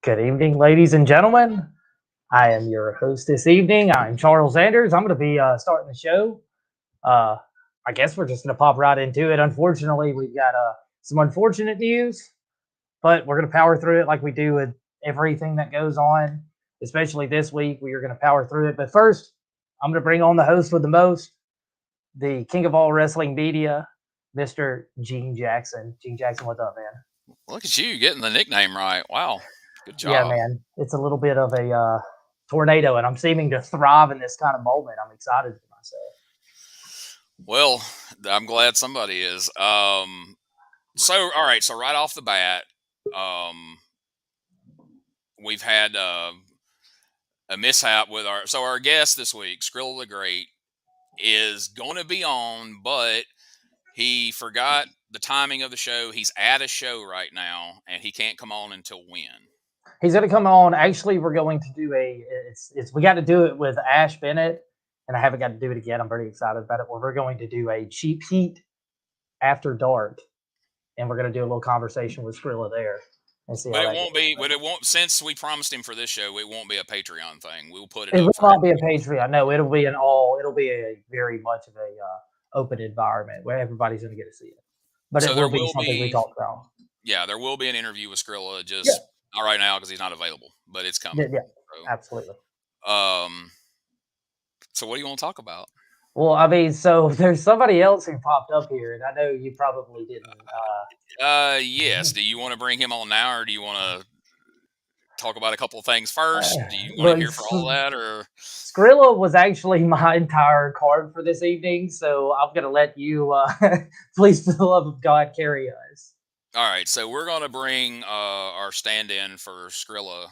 Good evening, ladies and gentlemen. I am your host this evening. I'm Charles Anders. I'm going to be starting the show. Uh, I guess we're just going to pop right into it. Unfortunately, we've got some unfortunate news, but we're going to power through it like we do with everything that goes on, especially this week. We are going to power through it. But first, I'm going to bring on the host with the most, the king of all wrestling media, Mr. Gene Jackson. Gene Jackson, what's up, man? Look at you getting the nickname right. Wow. Good Yeah, job. man, it's a little bit of a tornado, and I'm seeming to thrive in this kind of moment. I'm excited for myself. Well, I'm glad somebody is. So all right, so right off the bat, um we've had a mishap with our guest this week, Skrilla the Great, is going to be on, but he forgot the timing of the show. He's at a show right now and he can't come on until when? He's going to come on. Actually, we're going to do it's we got to do it with Ash Bennett, and I haven't got to do it again. I'm pretty excited about it. Where we're going to do a cheap heat after dark, and we're going to do a little conversation with Skrilla there and see But how it that won't goes. be. But it won't. Since we promised him for this show, it won't be a Patreon thing. We'll put it It up will for not be a everybody. Patreon. No, it'll be an all. It'll be a very much of a open environment where everybody's going to get to see it. But it So will there be will something we be, talk about. yeah, there will be an interview with Skrilla. Yeah, Just not right now because he's not available, but it's yeah, coming. yeah, absolutely. So, so what do you want to talk about? Well, I mean, so there's somebody else who popped up here, and I know you probably didn't. Yes. Do you want to bring him on now, or do you want to talk about a couple of things first? Do you want him Look, here for all that, or Skrilla was actually my entire card for this evening, so I'm gonna let you, please, for the love of God, carry us. all right? So we're gonna bring our stand-in for Skrilla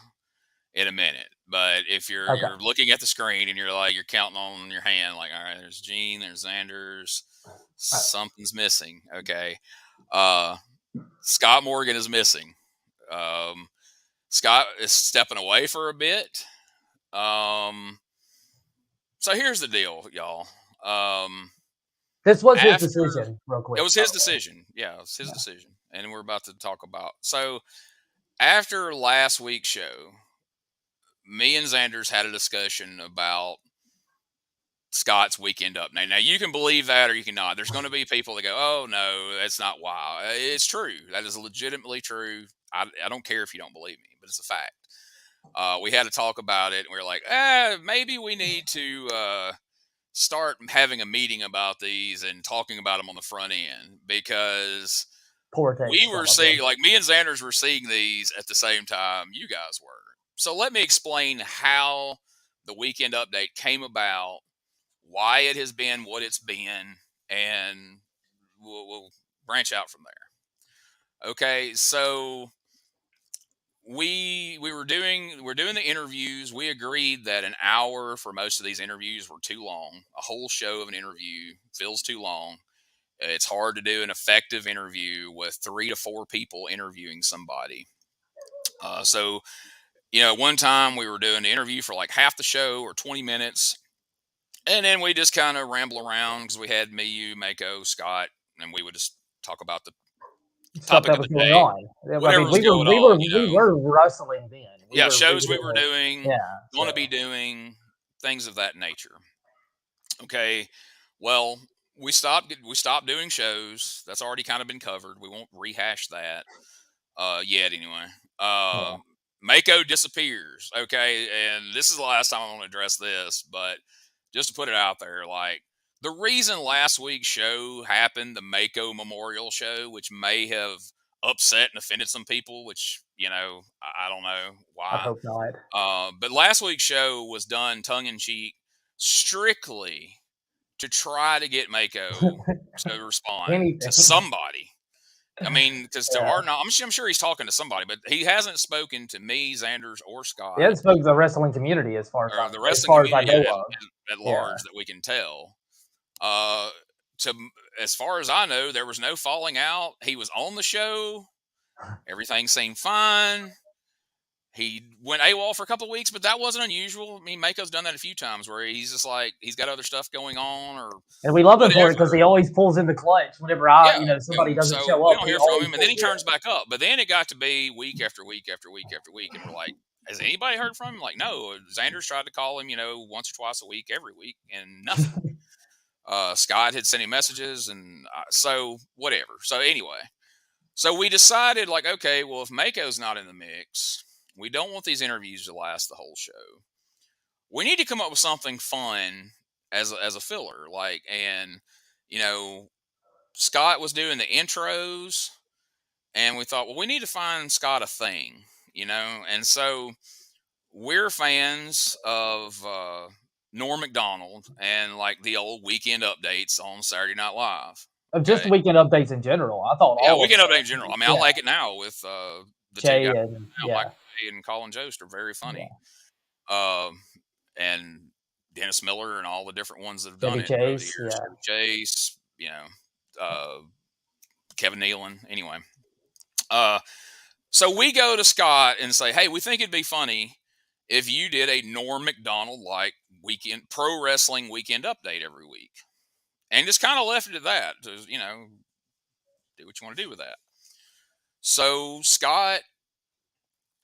in a minute. But if you're Okay. you're looking at the screen and you're counting on your hand, like, all right, there's Gene, there's Xander's, All right. something's missing. Okay. Uh, Scott Morgan is missing. Um, Scott is stepping away for a bit. Um, so here's the deal, y'all. This was his After decision, real it quick, was by his the way. decision. Yeah, it was his Yeah. decision. And we're about to talk about. So after last week's show, me and Xanders had a discussion about Scott's weekend up. Now you can believe that or you cannot. There's going to be people that go, "Oh no, that's not why." It's true. That is legitimately true. I don't care if you don't believe me, but it's a fact. We had to talk about it, and we were like, maybe we need to start having a meeting about these and talking about them on the front end because Poor we taste, were some of them. seeing, like me and Xanders were seeing these at the same time you guys were. So let me explain how the weekend update came about, why it has been what it's been, and we'll branch out from there. Okay, so we're doing the interviews. We agreed that an hour for most of these interviews were too long. A whole show of an interview feels too long. It's hard to do an effective interview with 3 to 4 people interviewing somebody. So, one time we were doing the interview for like half the show or 20 minutes. And then we just kind of ramble around because we had me, you, Mako, Scott, and we would just talk about the Stuff topic that of was the going day, on. I whatever mean, was going on, you we know. were wrestling then. Yeah, We shows we were didn't. doing, Yeah. going to So be doing, things of that nature. Okay, well, we stopped doing shows. That's already kind of been covered. We won't rehash that yet, anyway. yeah. Um, Mako disappears. Okay, and this is the last time I want to address this, but just to put it out there, like the reason last week's show happened, the Mako Memorial Show, which may have upset and offended some people, which I don't know I why. hope not. But last week's show was done tongue in cheek, strictly to try to get Mako to respond to Anything. somebody. I mean, because to our Yeah. knowledge, I'm sure he's talking to somebody, but he hasn't spoken to me, Xanders, or He Scott, hasn't spoken to the wrestling community or the as wrestling far as I community know of. at Yeah. large that we can tell. Uh, to as far as I know, there was no falling out. He was on the show. Everything seemed fine. he went AWOL for a couple of weeks, but that wasn't unusual. I mean, Mako's done that a few times where he's just like he's got other stuff going on or And we love him for whatever. it because he always pulls in the clutch whenever Yeah, somebody doesn't so show we up. don't He hear from always him, and then he pulls in. turns back up. But then it got to be week after week after week after week, and we're like, has anybody heard from him? Like, no. Xander's tried to call him, once or twice a week, every week, and nothing. Scott had sent him messages, and so whatever. So anyway, so we decided, like, okay, well, if Mako's not in the mix, we don't want these interviews to last the whole show. We need to come up with something fun as a filler, like, and Scott was doing the intros, and we thought, well, we need to find Scott a thing, and so we're fans of Norm Macdonald and like the old weekend updates on Saturday Night Live. Of just Okay. weekend updates in general. I thought Yeah, all weekend of update them. in general. I mean, I like it now with the two Jay guys and now, Michael Jay and Colin Jost are very funny. And Dennis Miller and all the different ones that have done Chevy it over the Chase, years. Chevy Chase, Kevin Nealon. Anyway, so we go to Scott and say, hey, we think it'd be funny if you did a Norm Macdonald like weekend pro wrestling weekend update every week, and just kind of left it at that. To, do what you want to do with that. So Scott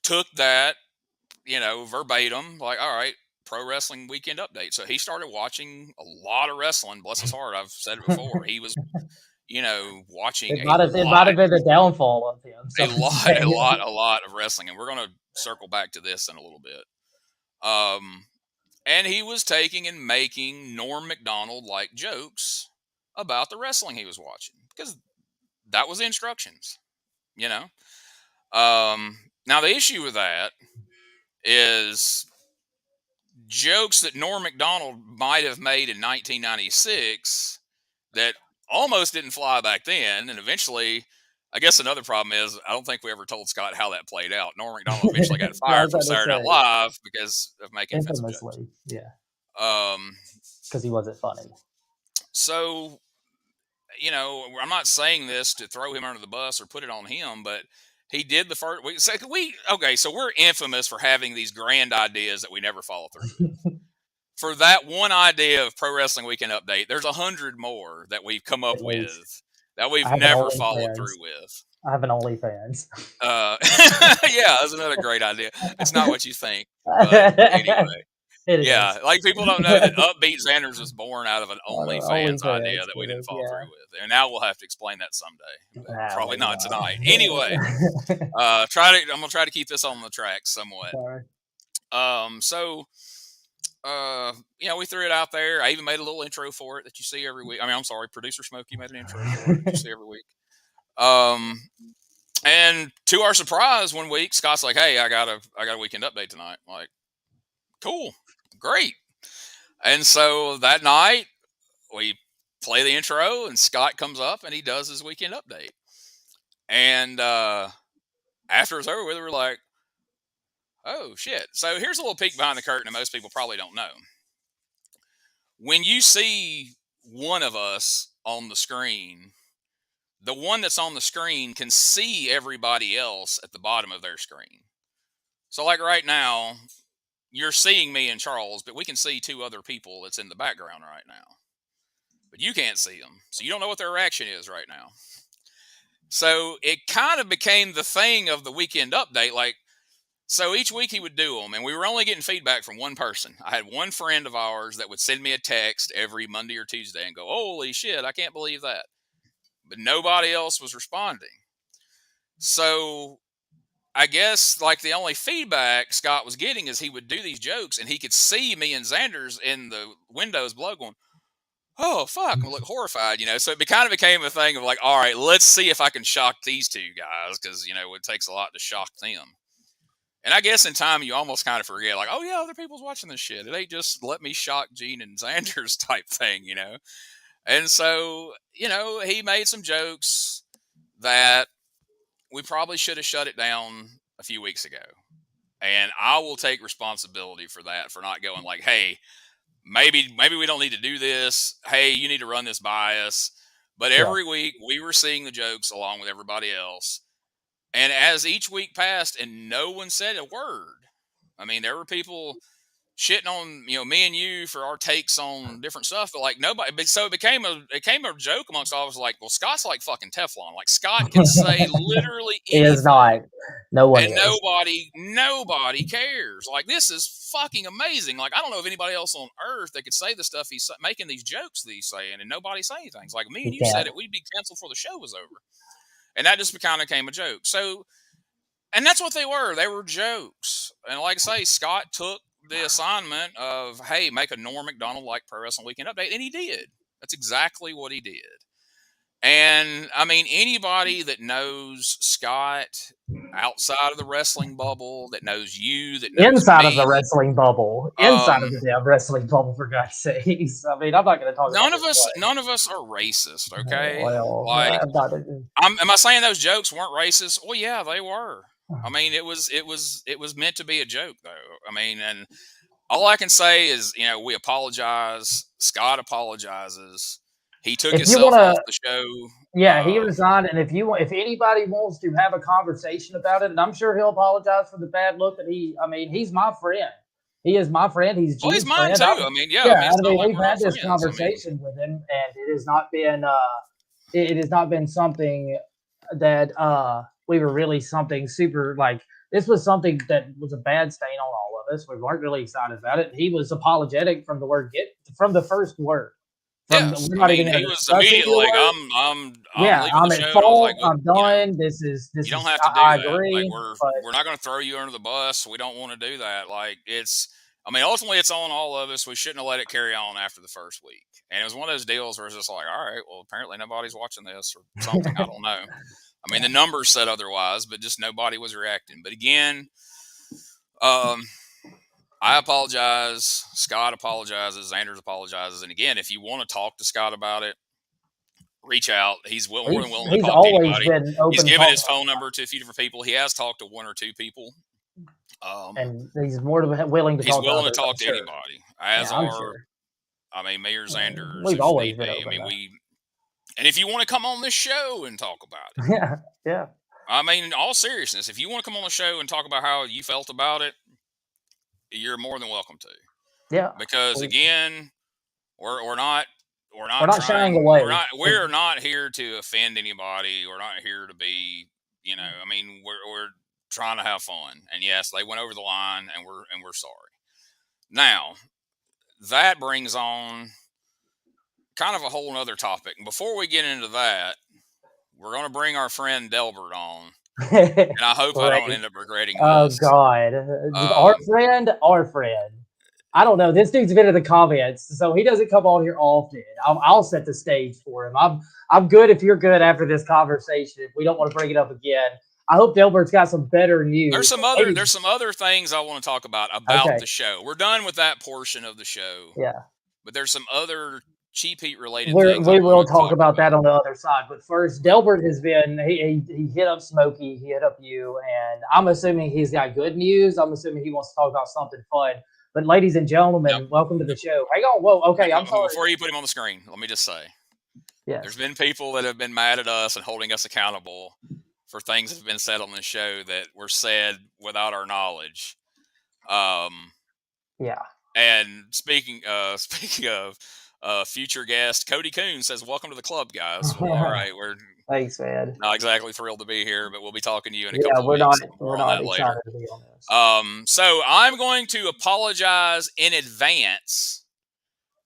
took that, verbatim, like, all right, pro wrestling weekend update. So he started watching a lot of wrestling. Bless his heart. I've said it before. He was, watching it might have been the downfall of him. A lot of wrestling, and we're going to circle back to this in a little bit. And he was taking and making Norm Macdonald like jokes about the wrestling he was watching because that was the instructions, Now the issue with that is jokes that Norm Macdonald might have made in 1996 that almost didn't fly back then, and eventually. I guess another problem is I don't think we ever told Scott how that played out. Norm Macdonald eventually got fired from Saturday Night Live because of making infamously, jokes. Because he wasn't funny. So, I'm not saying this to throw him under the bus or put it on him, but he did the first. So we're infamous for having these grand ideas that we never follow through with. For that one idea of Pro Wrestling Weekend Update, there's 100 more that we've come up with that we've never followed through with. I have an OnlyFans. Yeah, that's another great idea. It's not what you think, but anyway. Yeah, like people don't know that Upbeat Xanders was born out of an OnlyFans idea that we didn't follow through with, and now we'll have to explain that someday. But probably not tonight. Anyway, I'm gonna try to keep this on the track somewhat. We threw it out there. I even made a little intro for it that you see every week. I mean, I'm sorry, producer Smokey made an intro for it that you see every week. And to our surprise, one week Scott's like, "Hey, I got a weekend update tonight." I'm like, cool, great. And so that night we play the intro, and Scott comes up and he does his weekend update. And after it's over with, we're like, oh shit. So here's a little peek behind the curtain that most people probably don't know. When you see one of us on the screen, the one that's on the screen can see everybody else at the bottom of their screen. So like right now, you're seeing me and Charles, but we can see two other people that's in the background right now. But you can't see them. So you don't know what their reaction is right now. So it kind of became the thing of the weekend update. Like, so each week he would do them, and we were only getting feedback from one person. I had one friend of ours that would send me a text every Monday or Tuesday and go, holy shit, I can't believe that. But nobody else was responding. So I guess like the only feedback Scott was getting is he would do these jokes and he could see me and Xanders in the windows below going, oh, fuck, and look horrified, So it kind of became a thing of like, all right, let's see if I can shock these two guys because, it takes a lot to shock them. And I guess in time you almost kind of forget like, oh, yeah, other people's watching this shit. It ain't just let me shock Gene and Xanders type thing, And so, he made some jokes that we probably should have shut it down a few weeks ago. And I will take responsibility for that, for not going like, hey, maybe we don't need to do this. Hey, you need to run this by us. But every week we were seeing the jokes along with everybody else. And as each week passed and no one said a word, I mean, there were people shitting on, me and you for our takes on different stuff, but like nobody, so it became a joke amongst all of us. Like, well, Scott's like fucking Teflon. Like Scott can say literally He anything. is not. No one And is. nobody cares. Like, this is fucking amazing. Like, I don't know of anybody else on earth that could say the stuff he's making, these jokes that he's saying, and nobody say anything. It's like, me and you said it, we'd be canceled before the show was over. And that just kind of became a joke. So, and that's what they were. They were jokes. And like I say, Scott took the assignment of, hey, make a Norm Macdonald like Pro Wrestling Weekend Update, and he did. That's exactly what he did. And I mean, anybody that knows Scott outside of the wrestling bubble, that knows you, that knows inside me, of the wrestling bubble, inside of the damn wrestling bubble, for God's sakes. I mean, I'm not going to talk. None of us are racist, okay? Well, like, am I saying those jokes weren't racist? Well, yeah, they were. I mean, it was meant to be a joke, though. I mean, and all I can say is, we apologize. Scott apologizes. He took himself off the show. Yeah, he resigned. And if anybody wants to have a conversation about it, and I'm sure he'll apologize for the bad look that he's my friend. He is my friend. He's Gene's friend too. I mean, we've had this conversation with him, and it has not been something that we were really something super like. This was something that was a bad stain on all of us. We weren't really excited about it. He was apologetic from the first word. Yes, he was immediately like, I'm leaving the show. Fault. Like, I'm done. This is. You don't have to do that. Agree, like, we're not going to throw you under the bus. We don't want to do that. Like, ultimately, it's on all of us. We shouldn't have let it carry on after the first week. And it was one of those deals where it's just like, all right, well, apparently nobody's watching this or something. I don't know. I mean, the numbers said otherwise, but just nobody was reacting. But again, I apologize. Scott apologizes. Anders apologizes. And again, if you want to talk to Scott about it, reach out. He's more than willing to talk to anybody. He's given his phone number to a few different people. He has talked to one or two people. And he's more than willing to talk. He's willing to talk to anybody. As Mayor Anders. We've always been open. And if you want to come on this show and talk about it. Yeah. I mean, in all seriousness, if you want to come on the show and talk about how you felt about it, you're more than welcome to. Yeah. Because again, we're not shying away. We're not here to offend anybody. We're not here to be, we're trying to have fun. And yes, they went over the line, and we're sorry. Now, that brings on kind of a whole other topic. And before we get into that, we're going to bring our friend Delbert on. And I hope I don't end up regretting this. Oh, God. Our friend. I don't know. This dude's been in the comments, so he doesn't come on here often. I'll set the stage for him. I'm good if you're good after this conversation. If we don't want to bring it up again. I hope Delbert's got some better news. There's some other things I want to talk about the show. We're done with that portion of the show. Yeah. But there's some other Cheap Heat related things. We will talk about that on the other side. But first, Delbert has been, he hit up Smokey, he hit up you, and I'm assuming he's got good news. I'm assuming he wants to talk about something fun. But ladies and gentlemen, welcome to the show. Hang on. Whoa. Okay. I'm sorry. Before you put him on the screen, let me just say, there's been people that have been mad at us and holding us accountable for things that have been said on the show that were said without our knowledge. And speaking of future guest Cody Coon says, "Welcome to the club, guys." Well, all right, thanks, man. Not exactly thrilled to be here, but we'll be talking to you in a couple of weeks. We're not excited to be on this. So I'm going to apologize in advance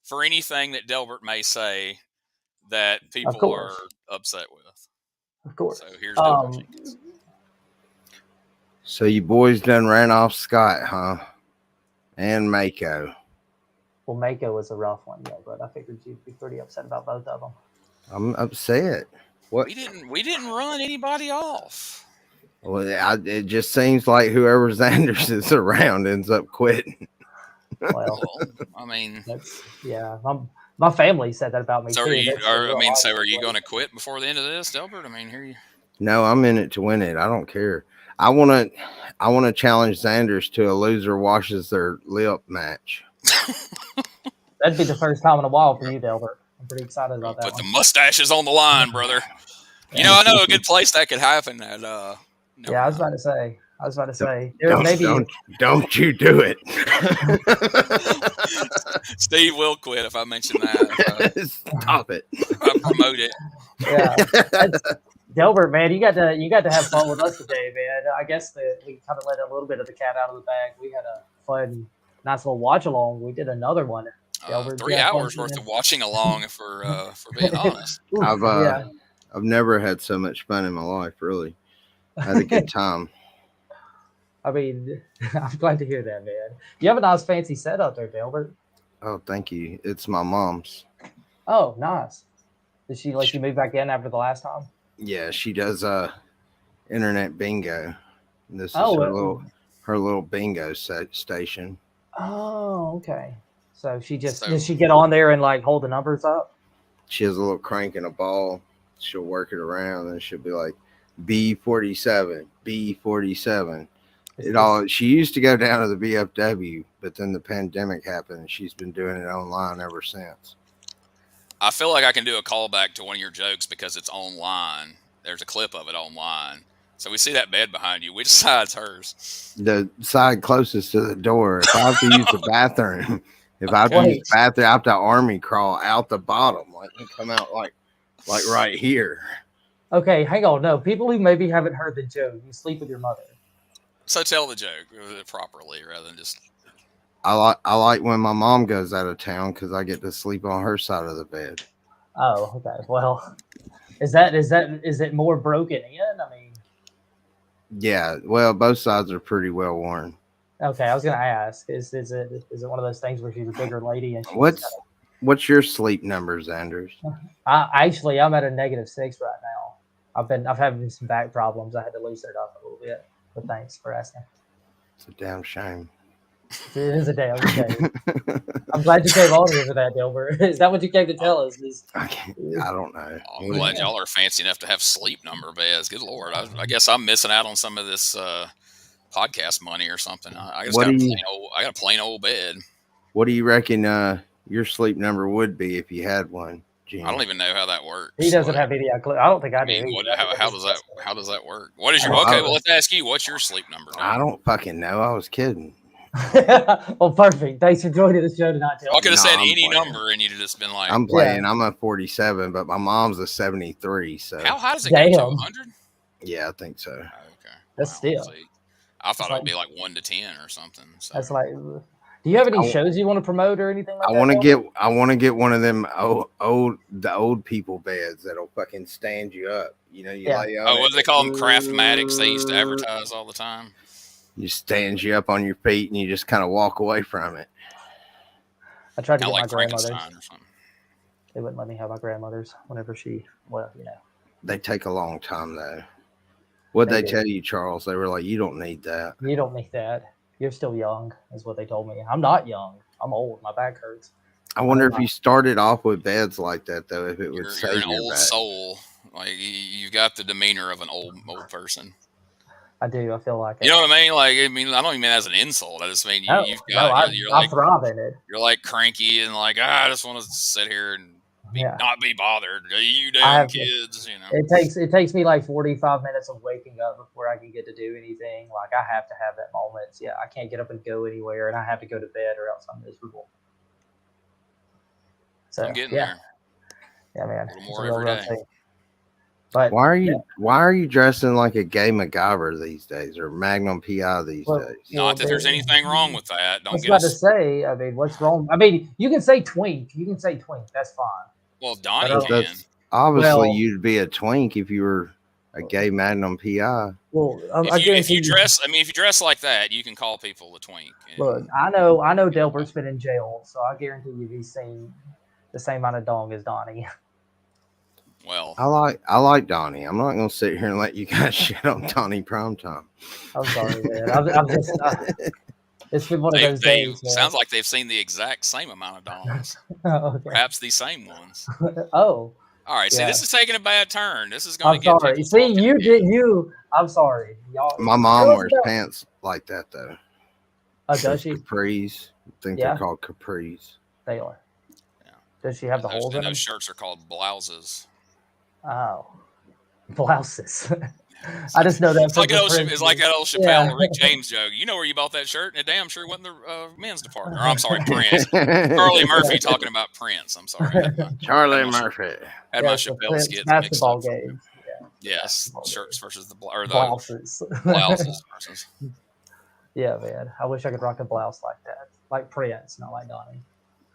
for anything that Delbert may say that people are upset with. Of course. So here's Delbert Jenkins. So you boys done ran off Scott, huh? And Mako. Well, Mako was a rough one, but I figured you'd be pretty upset about both of them. I'm upset. What? We didn't run anybody off. Well, it just seems like whoever Anders is around ends up quitting. Well, I mean, my family said that about me so too. Are you going to quit before the end of this, Delbert? I mean, here you. No, I'm in it to win it. I don't care. I want to challenge Anders to a loser washes their lip match. That'd be the first time in a while for you, Delbert. I'm pretty excited about that. Put the mustaches on the line, brother. I know a good place that could happen at No, Yeah, I we're was not. about to say. There maybe Don't you do it. Steve will quit if I mention that. Stop it. If I promote it. yeah. That's Delbert, man. You got to have fun with us today, man. I guess we kind of let a little bit of the cat out of the bag. We had a fun, nice little watch along. We did another one. Delbert, 3 hours worth of watching along, for being honest. Yeah. I've never had so much fun in my life. Really, I had a good time. I mean, I'm glad to hear that, man. You have a nice fancy setup there, Delbert. Oh, thank you. It's my mom's. Oh, nice. Did she let you move back in after the last time? Yeah, she does internet bingo. This is Oh, her little bingo station. oh, okay. So she just So- does she get on there and like hold the numbers up? She has a little crank and a ball. She'll work it around and she'll be like B47, B47. She used to go down to the VFW, but then the pandemic happened and she's been doing it online ever since. I feel like I can do a callback to one of your jokes because it's online. There's a clip of it online. So we see that bed behind you. Which side's hers? The side closest to the door. If I have to use the bathroom, I have to army crawl out the bottom, like and come out like right here. Okay, hang on. No, people who maybe haven't heard the joke, you sleep with your mother. So tell the joke properly rather than just. I like when my mom goes out of town because I get to sleep on her side of the bed. Oh, okay. Well, is it more broken in? I mean, yeah. Well, both sides are pretty well worn. Okay, I was gonna ask, is it one of those things where she's a bigger lady and she's what's your sleep numbers, Anders? I'm at a -6 right now. I've had some back problems. I had to loosen it up a little bit. But thanks for asking. It's a damn shame. It is a damn shame. I'm glad you came on here for that, Delbert. Is that what you came to tell us? I don't know. I'm glad y'all are fancy enough to have sleep number beds. Good Lord. I guess I'm missing out on some of this podcast money or something. I got a plain old bed. What do you reckon your sleep number would be if you had one, Gene? I don't even know how that works. He doesn't have any clue. I don't think I do. How does that work? What is your well, let's ask you, what's your sleep number? I don't fucking know. I was kidding. Well, perfect. Thanks for joining the show tonight. I could have said any number and you'd have just been like, I'm playing. I'm a 47, but my mom's a 73. So how high does it go to 100? Yeah, I think so. Okay, that's still. I thought it would be like 1 to 10 or something. So. That's like. Do you have any shows you want to promote or anything like that? I want to get one of them old people beds that'll fucking stand you up. You know, lay on what do they call them? Craftmatics. They used to advertise all the time. You stands you up on your feet and you just kind of walk away from it. I tried to get like my grandmother's. Or something. They wouldn't let me have my grandmother's whenever They take a long time though. What'd they tell you, Charles? They were like, you don't need that. You don't need that. You're still young, is what they told me. I'm not young. I'm old. My back hurts. I wonder if you started off with beds like that, though, if it would save you're an your old back. soul. Like you've got the demeanor of an old person. I do. I feel like it. You know what I mean? Like, I don't even mean that as an insult. I just mean I thrive in it. You're like cranky and like, I just want to sit here and not be bothered. You damn kids, you know. It takes me like 45 minutes of waking up before I can get to do anything. Like I have to have that moment. Yeah, I can't get up and go anywhere, and I have to go to bed or else I'm miserable. So I'm getting there. Yeah, man. A little more every day. But why are you dressing like a gay MacGyver these days or Magnum PI these days? Not that there's anything wrong with that. I was about to say, I mean, what's wrong? I mean, you can say twink. That's fine. Well, Donnie can. Obviously, you'd be a twink if you were a gay Magnum PI. Well, if you dress like that, you can call people a twink. Look, I know Delbert's been in jail, so I guarantee you he's seen the same amount of dong as Donnie. Well, I like Donnie. I'm not going to sit here and let you guys shit on Donnie Primetime. I'm sorry, man. I'm just. It's been one of those days. Man. Sounds like they've seen the exact same amount of dongs. Okay. Perhaps the same ones. Oh. All right. See, this is taking a bad turn. This is going to get. I'm sorry. See, you did. I'm sorry. Y'all. My mom wears pants like that though. Oh, does she? Capris. I think they're called capris. They are. Yeah. Does she have the holes in them? Those shirts are called blouses. Oh, blouses. I just know that. It's like, Prince that old Chappelle Yeah. or Rick James joke. You know where you bought that shirt? And it damn sure wasn't the men's department. Or I'm sorry, Prince. Charlie Murphy talking about Prince. I'm sorry. Charlie Murphy. Had my Yes, the Chappelle Prince skits mixed basketball up. game. Yes, shirts versus the Blouses. blouses versus. Yeah, man. I wish I could rock a blouse like that, like Prince, not like Donnie.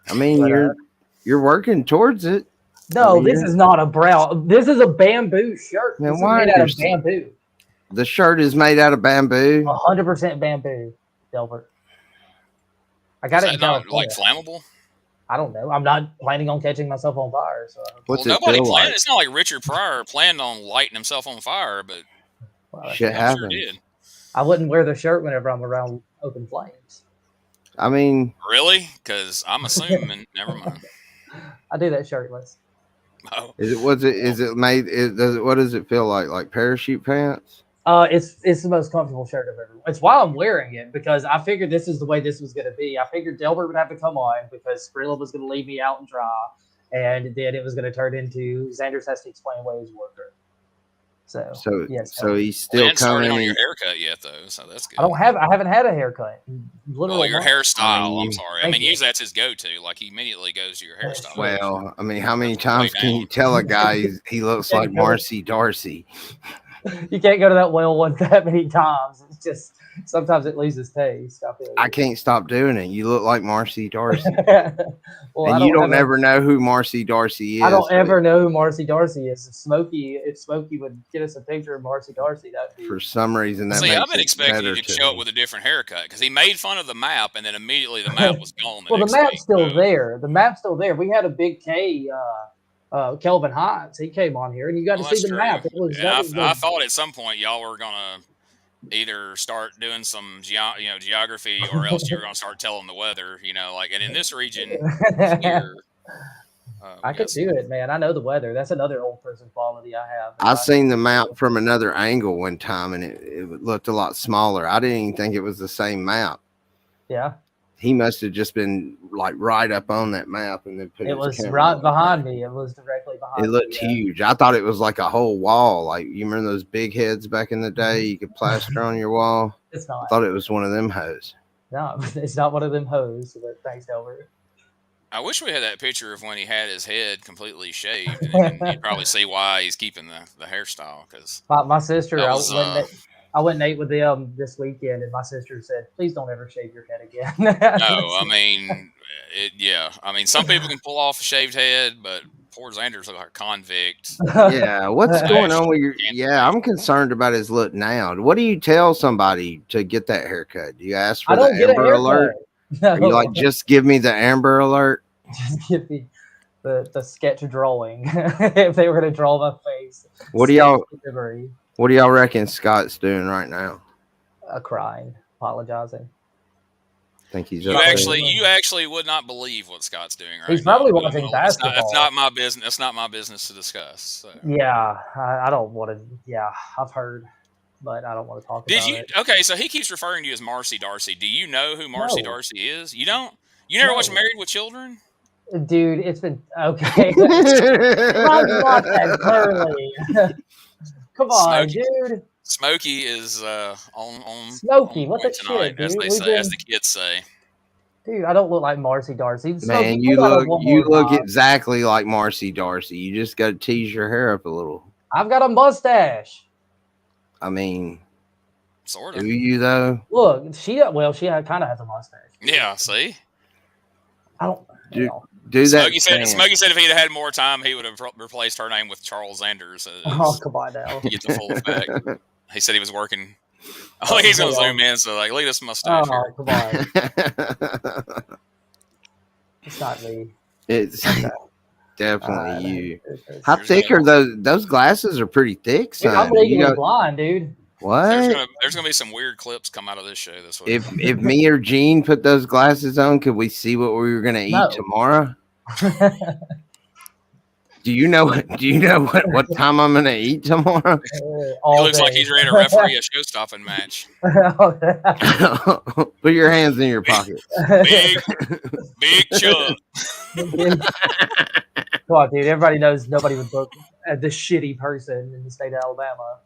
I mean, But, you're working towards it. No, I mean, this is not a brown. This is a bamboo shirt. Man, This is why made out are of bamboo. The shirt is made out of bamboo. 100% bamboo, Delbert. I got Is it in that not California. like flammable? I don't know. I'm not planning on catching myself on fire. So What's Well, it nobody feel planned. like? It's not like Richard Pryor planned on lighting himself on fire, but Shit I'm happens. sure did. I wouldn't wear the shirt whenever I'm around open flames. I mean, Really? Because I'm assuming. Never mind. I do that shirtless. Oh, what does it feel like? Like parachute pants? It's the most comfortable shirt I've ever. It's why I'm wearing it, because I figured this is the way this was going to be. I figured Delbert would have to come on because Skrilla was going to leave me out and dry, and then it was going to turn into Xanders has to explain why he's worker. So yes, so he's still hadn't started coming. on your haircut yet, though, so that's good. I haven't had a haircut. Literally, Your hairstyle. I'm sorry. I mean, Thank you. usually that's his go-to. Like he immediately goes to your hairstyle. Well, I mean, how many That's way times can down. you tell a guy he looks like Marcy Darcy? You can't go to that well one that many times. It's just sometimes it loses taste. I can't stop doing it. You look like Marcy Darcy. Well, And you don't ever know who Marcy Darcy is. I don't ever know who Marcy Darcy is. If Smokey would get us a picture of Marcy Darcy, that'd be. For some reason, that See, makes I've been it expecting better you to to show me. up with a different haircut because he made fun of the map and then immediately the map was gone. Well, the next map's week, still so- there. The map's still there. We had a big K, Kelvin Hines. He came on here, and you got Well, to see that's the true. map. It was, And that was I thought at some point y'all were gonna either start doing some geography or else you were gonna start telling the weather. And in this region here, I could do it, man. I know the weather. That's another old person quality I have. I seen the map from another angle one time, and it looked a lot smaller. I didn't even think it was the same map. Yeah. He must have just been like right up on that map and then put It his was camera right on. behind me. It was directly behind It looked me. Yeah. huge. I thought it was like a whole wall. Like, you remember those big heads back in the day you could plaster on your wall? It's I not. thought it was one of them hoes. No, it's not one of them hoes. But thanks, Delbert. I wish we had that picture of when he had his head completely shaved, and you'd probably see why he's keeping the hairstyle. Because My sister, That was, I went and ate with them this weekend, and my sister said, "Please don't ever shave your head again." no, I mean, some people can pull off a shaved head, but poor Xanders look like a convict. Yeah, what's going on with your? Yeah, I'm concerned about his look now. What do you tell somebody to get that haircut? Do you ask for I don't the get a Amber haircut. Alert? No. Are you like, just give me the Amber Alert? Just give me the sketch drawing. If they were to draw my face. What do y'all reckon Scott's doing right now? Crying, apologizing. Think he's You okay? actually would not believe what Scott's doing right now. He's probably but watching that's basketball. not my business. That's not my business to discuss. So. Yeah, I don't want to. Yeah, I've heard, but I don't want to talk about it. Okay, so he keeps referring to you as Marcy Darcy. Do you know who Marcy No. Darcy is? You don't? You never No. watched Married with Children? Dude, it's been okay. I'm not that curly. Come on, Smokey. dude. Smokey is on Smokey, on what the point tonight, shit, as dude? they We've say, as been- the kids say. Dude, I don't look like Marcy Darcy. Man, you look exactly like Marcy Darcy. You just got to tease your hair up a little. I've got a mustache. I mean, Sort do of. you though? Look, she kind of has a mustache. Yeah, see? I don't. Dude, know. Do that. Smokey said if he'd had more time, he would have replaced her name with Charles Xanders. Oh, come on now. To get the full effect. He said he was working. Oh, he's going to zoom in, so like, look at this mustache Oh, here. come on. It's not me. It's definitely you. It's- How thick are those glasses? Are pretty thick, Dude, son. I'm legally blind, dude. What? There's gonna be some weird clips come out of this show this week. If me or Gene put those glasses on, could we see what we were gonna eat No. tomorrow? Do you know what time I'm gonna eat tomorrow? He looks like he's ready to referee a show-stopping match. Put your hands in your pockets. Big chug. Come on, dude. Everybody knows nobody would book the shitty person in the state of Alabama.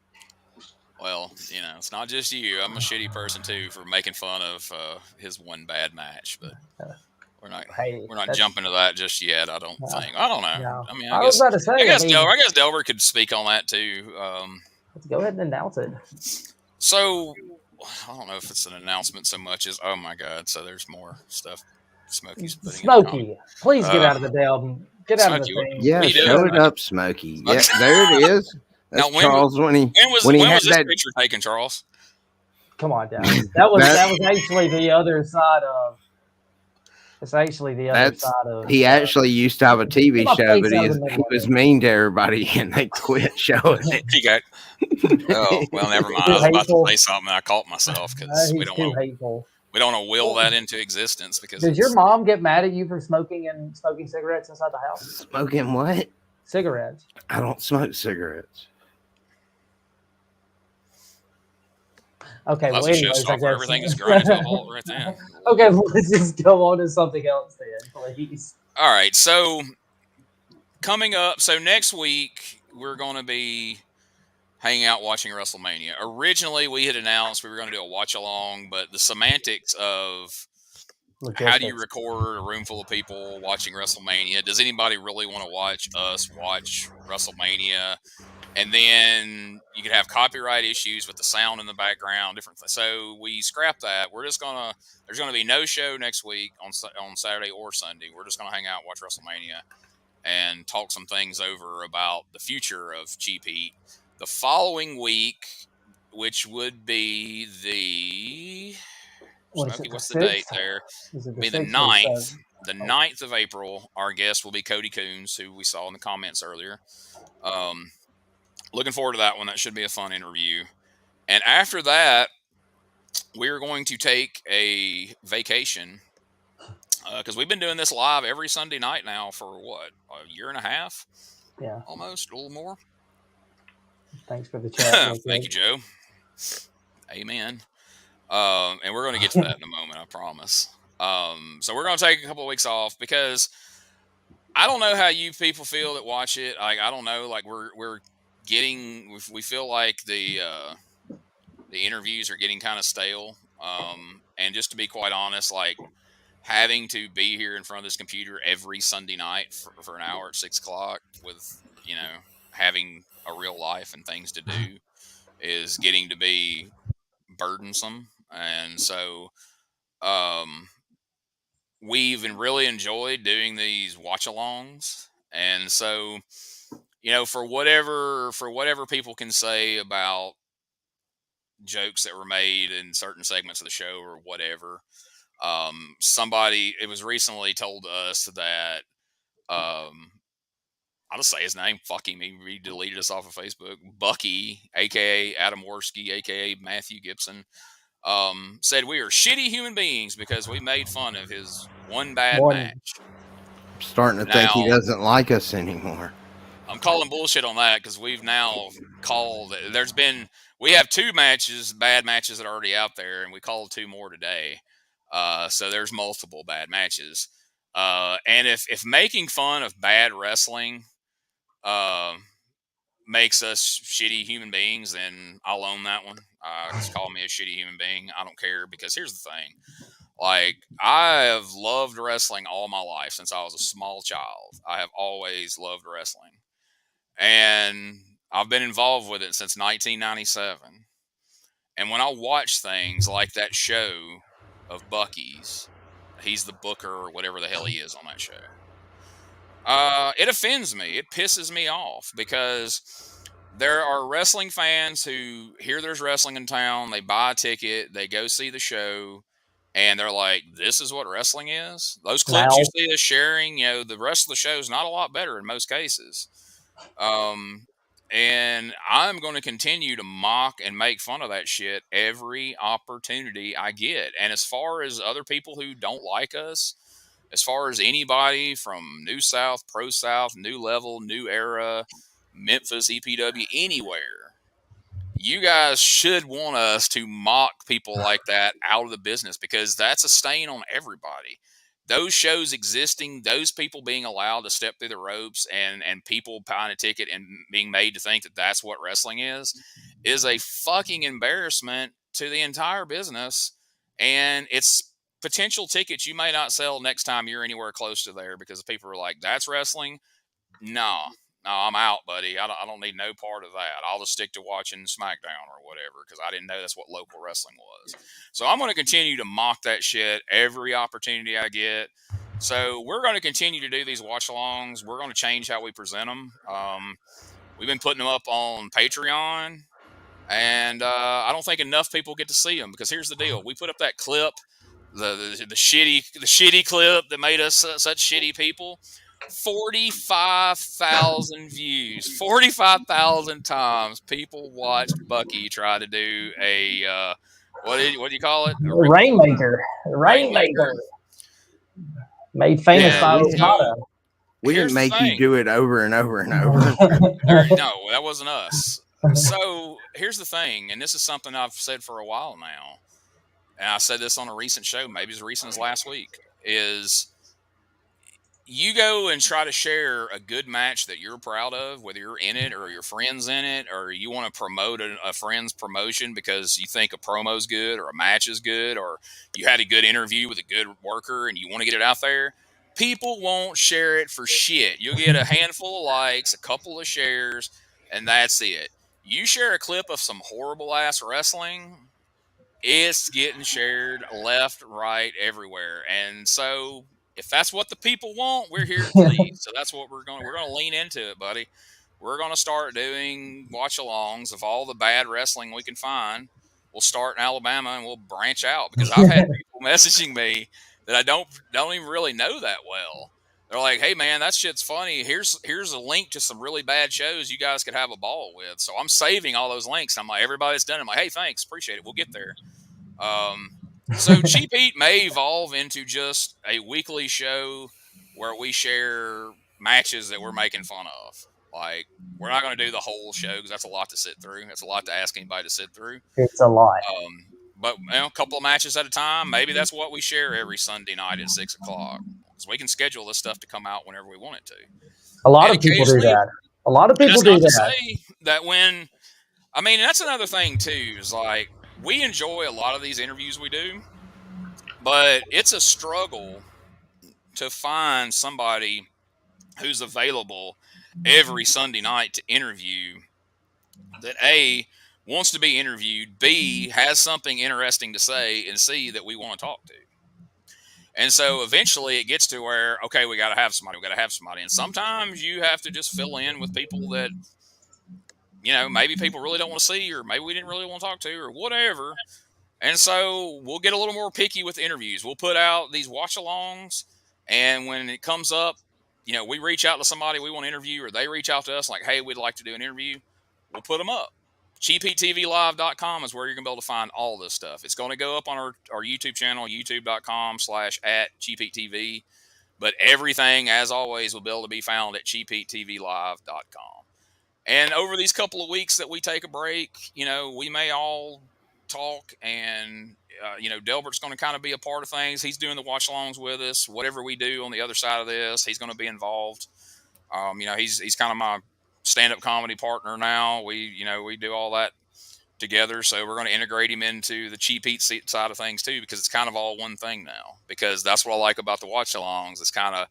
Well, it's not just you. I'm a shitty person too for making fun of his one bad match, but we're not Hey, we're not that's jumping to that just yet. I don't think. I don't know. no. I mean, I was about to say. I mean, I guess Delbert could speak on that too. let's go ahead and announce it. So I don't know if it's an announcement so much as oh my god. So there's more stuff. Smokey's putting in the comments. Smokey, please get out of the damn. Get out of the Smokey, thing. Yeah, what are you show doing? it up, Smokey. Yeah, Smokey. there it is. That's Now, Charles when he was had this that. picture taken, Charles? Come on, guys. That was actually the other side of. It's actually the other side of. He actually used to have a TV my show, face but out he of the middle of was it. mean to everybody, and they quit showing it. He got. Oh well, never mind. I was about to say something, and I caught myself because we He's don't too want hateful. to will that into existence. Because Does your mom get mad at you for smoking cigarettes inside the house? Smoking what? Cigarettes. I don't smoke cigarettes. Okay, well, well, anyways, I guess everything is grinding to a halt right there. Okay, well, let's just go on to something else then, please. All right, so coming up, so next week we're going to be hanging out watching WrestleMania. Originally, we had announced we were going to do a watch along, but the semantics of how do you record a room full of people watching WrestleMania? Does anybody really want to watch us watch WrestleMania? And then you could have copyright issues with the sound in the background, different things. So we scrapped that. There's gonna be no show next week on Saturday or Sunday. We're just gonna hang out, watch WrestleMania, and talk some things over about the future of Cheap Heat. The following week, which would be the Smokey, what's the date there? It'll be the 9th. The 9th of April. Our guest will be Cody Coons, who we saw in the comments earlier. Looking forward to that one. That should be a fun interview. And after that, we're going to take a vacation because we've been doing this live every Sunday night now for a year and a half? Yeah. Almost, a little more. Thanks for the chat. Thank you, Joe. Amen. And we're going to get to that in a moment, I promise. So we're going to take a couple of weeks off because I don't know how you people feel that watch it. Like, I don't know. Like we feel like the interviews are getting kind of stale. And just to be quite honest, like having to be here in front of this computer every Sunday night for an hour at 6:00 with, having a real life and things to do is getting to be burdensome. And so, we've really enjoyed doing these watch-alongs. And so, for whatever people can say about jokes that were made in certain segments of the show or whatever, it was recently told to us that, I'll just say his name, fuck him, he deleted us off of Facebook, Bucky, aka Adam Worski, aka Matthew Gibson, said we are shitty human beings because we made fun of his one bad match. I'm starting to think he doesn't like us anymore. I'm calling bullshit on that because we've now we have 2 bad matches that are already out there, and we called 2 more today. So there's multiple bad matches. And if making fun of bad wrestling makes us shitty human beings, then I'll own that one. Just call me a shitty human being. I don't care, because here's the thing. Like, I have loved wrestling all my life since I was a small child. I have always loved wrestling. And I've been involved with it since 1997. And when I watch things like that show of Bucky's, he's the booker or whatever the hell he is on that show, it offends me. It pisses me off because there are wrestling fans who hear there's wrestling in town, they buy a ticket, they go see the show, and they're like, this is what wrestling is? Those clips you see us sharing, the rest of the show is not a lot better in most cases. And I'm going to continue to mock and make fun of that shit every opportunity I get. And as far as other people who don't like us, as far as anybody from New South, Pro South, New Level, New Era, Memphis, EPW, anywhere, you guys should want us to mock people like that out of the business, because that's a stain on everybody. those shows existing, those people being allowed to step through the ropes and people buying a ticket and being made to think that that's what wrestling is a fucking embarrassment to the entire business. And it's potential tickets you may not sell next time you're anywhere close to there because people are like, that's wrestling? No, I'm out, buddy. I don't need no part of that. I'll just stick to watching SmackDown or whatever because I didn't know that's what local wrestling was. So I'm going to continue to mock that shit every opportunity I get. So we're going to continue to do these watch-alongs. We're going to change how we present them. We've been putting them up on Patreon, and I don't think enough people get to see them because here's the deal: we put up that clip, the shitty clip that made us such shitty people. 45,000 views. 45,000 times people watched Bucky try to do a what do you call it? A Rainmaker. Made famous by Okada. We didn't make you do it over and over and over. No, that wasn't us. So here's the thing, and this is something I've said for a while now, and I said this on a recent show, maybe as recent as last week, is you go and try to share a good match that you're proud of, whether you're in it or your friend's in it, or you want to promote a friend's promotion because you think a promo's good or a match is good, or you had a good interview with a good worker and you want to get it out there. People won't share it for shit. You'll get a handful of likes, a couple of shares, and that's it. You share a clip of some horrible ass wrestling, it's getting shared left, right, everywhere. And so if that's what the people want, we're here to please. So that's what we're going to lean into it, buddy. We're going to start doing watch-alongs of all the bad wrestling we can find. We'll start in Alabama and we'll branch out because I've had people messaging me that I don't even really know that well. They're like, "Hey man, that shit's funny. Here's a link to some really bad shows you guys could have a ball with." So I'm saving all those links. I'm like, everybody's done it. I'm like, "Hey, thanks, appreciate it. We'll get there." So Cheap Heat may evolve into just a weekly show where we share matches that we're making fun of. Like, we're not going to do the whole show because that's a lot to sit through. That's a lot to ask anybody to sit through. It's a lot. But a couple of matches at a time. Maybe that's what we share every Sunday night at 6 o'clock. Because we can schedule this stuff to come out whenever we want it to. A lot of people do that. A lot of people do that. Say that when, I mean, that's another thing too. Is like we enjoy a lot of these interviews we do, but it's a struggle to find somebody who's available every Sunday night to interview that A, wants to be interviewed, B, has something interesting to say, and C, that we want to talk to. And so eventually it gets to where, okay, we got to have somebody. And sometimes you have to just fill in with people that, you know, maybe people really don't want to see, or maybe we didn't really want to talk to, or whatever. And so we'll get a little more picky with interviews. We'll put out these watch-alongs, and when it comes up, you know, we reach out to somebody we want to interview, or they reach out to us like, hey, we'd like to do an interview. We'll put them up. CheapHeatTVLive.com is where you're going to be able to find all this stuff. It's going to go up on our YouTube channel, youtube.com/@CheapHeatTV. But everything, as always, will be able to be found at CheapHeatTVLive.com. And over these couple of weeks that we take a break, you know, we may all talk, and you know, Delbert's going to kind of be a part of things. He's doing the watch-alongs with us. Whatever we do on the other side of this, he's going to be involved. You know, he's kind of my stand-up comedy partner now. We do all that together, so we're going to integrate him into the Cheap Heat side of things too, because it's kind of all one thing now. Because that's what I like about the watch-alongs. It's kind of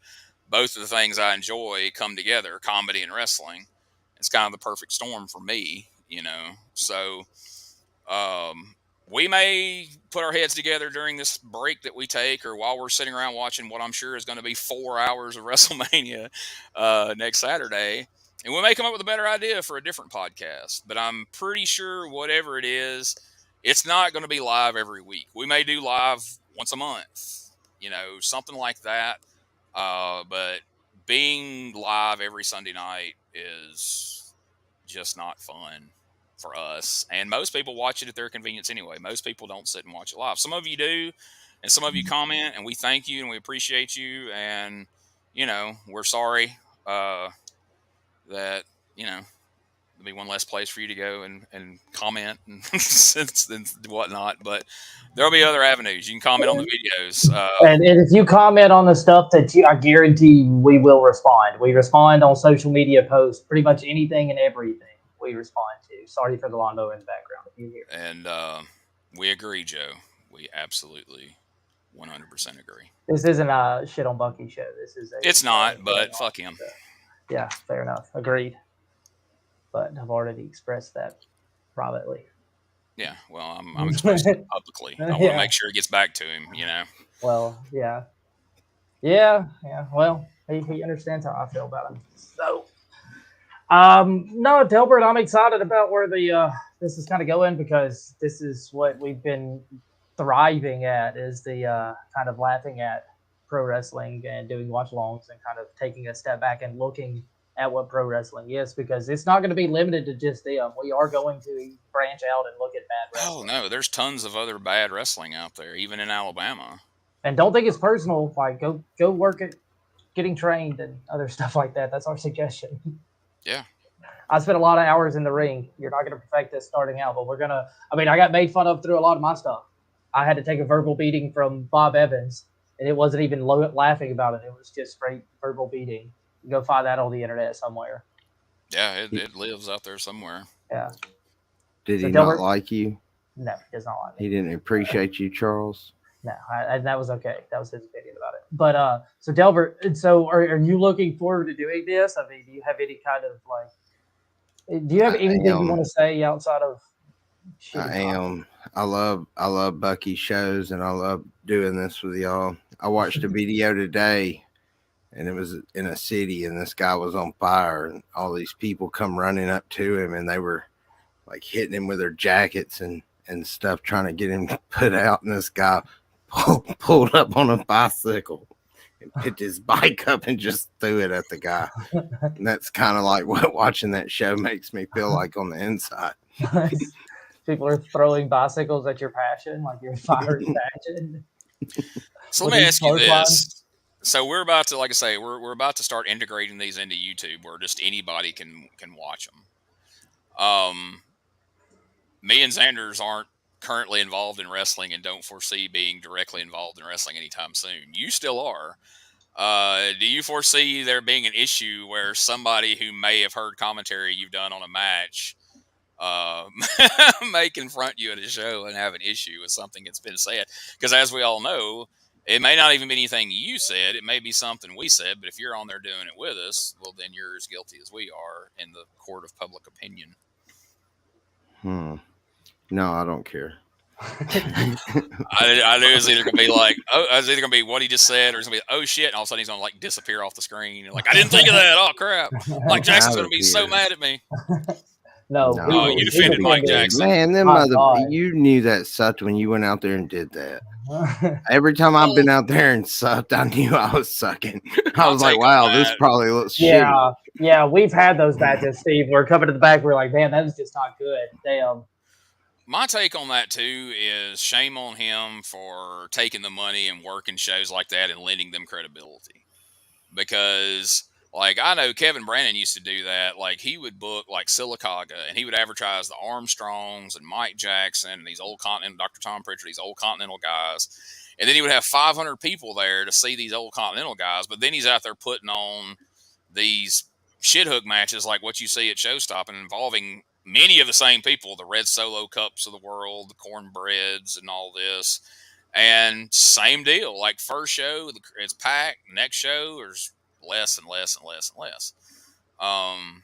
both of the things I enjoy come together, comedy and wrestling. It's kind of the perfect storm for me, you know. So we may put our heads together during this break that we take, or while we're sitting around watching what I'm sure is going to be 4 hours of WrestleMania next Saturday, and we may come up with a better idea for a different podcast. But I'm pretty sure whatever it is, it's not going to be live every week. We may do live once a month, you know, something like that. But being live every Sunday night is just not fun for us. And most people watch it at their convenience anyway. Most people don't sit and watch it live. Some of you do, and some of you comment, and we thank you and we appreciate you. And, you know, we're sorry that, you know, be one less place for you to go and comment and whatnot. But there'll be other avenues. You can comment on the videos. And if you comment on the stuff I guarantee we will respond. We respond on social media posts, pretty much anything and everything we respond to. Sorry for the lawnmower in the background if you hear. And we agree, Joe. We absolutely 100% agree. This isn't a shit on Bucky show. This is a. It's not, but fuck him. So, yeah, fair enough. Agreed. But I've already expressed that privately. Yeah, well, I'm expressing it publicly. I want to make sure it gets back to him, you know. Well, yeah. Well, he understands how I feel about him. So, no, Delbert, I'm excited about where this is kind of going, because this is what we've been thriving at, is the kind of laughing at pro wrestling and doing watch alongs and kind of taking a step back and looking at what pro wrestling is, because it's not going to be limited to just them. We are going to branch out and look at bad wrestling. Oh no, there's tons of other bad wrestling out there, even in Alabama. And don't think it's personal. Like, go work at getting trained and other stuff like that. That's our suggestion. Yeah. I spent a lot of hours in the ring. You're not going to perfect this starting out, but I got made fun of through a lot of my stuff. I had to take a verbal beating from Bob Evans, and it wasn't even laughing about it. It was just straight verbal beating. You go find that on the internet somewhere. Yeah, it lives out there somewhere. Yeah. Did he not like you? No, he does not like me. He didn't appreciate you, Charles? No, and that was okay. That was his opinion about it. But so Delbert, and so are you looking forward to doing this? I mean, do you have any kind of do you have anything you want to say outside of? I am. I love Bucky's shows, and I love doing this with y'all. I watched a video today, and it was in a city, and this guy was on fire, and all these people come running up to him, and they were like hitting him with their jackets and stuff, trying to get him put out. And this guy pulled up on a bicycle and picked his bike up and just threw it at the guy. And that's kind of like what watching that show makes me feel like on the inside. People are throwing bicycles at your passion, like your fiery passion. So let me ask you this. So we're about to, like I say, we're about to start integrating these into YouTube, where just anybody can watch them. Me and Xanders aren't currently involved in wrestling and don't foresee being directly involved in wrestling anytime soon. You still are. Do you foresee there being an issue where somebody who may have heard commentary you've done on a match may confront you at a show and have an issue with something that's been said? Because as we all know, it may not even be anything you said. It may be something we said, but if you're on there doing it with us, well, then you're as guilty as we are in the court of public opinion. No, I don't care. I knew it was either going to be like, oh, it was either going to be what he just said, or it's going to be, oh shit, and all of a sudden he's going to like disappear off the screen. Like, I didn't think of that. Oh crap! Mike Jackson's going to be so mad at me. No, you defended Mike Jackson. Man, you knew that sucked when you went out there and did that. Every time I've been out there and sucked, I knew I was sucking. I was like, wow, this probably looks shitty. Yeah, we've had those matches, Steve. We're coming to the back. We're like, man, that was just not good. Damn. My take on that, too, is shame on him for taking the money and working shows like that and lending them credibility. Because, like, I know Kevin Brannon used to do that. Like, he would book, like, Silicaga, and he would advertise the Armstrongs and Mike Jackson and these old Continental, Dr. Tom Pritchard, these old Continental guys. And then he would have 500 people there to see these old Continental guys. But then he's out there putting on these shithook matches like what you see at Showstopping, involving many of the same people, the Red Solo Cups of the world, the Cornbreads and all this. And same deal, like first show, it's packed. Next show, there's less and less and less and less. I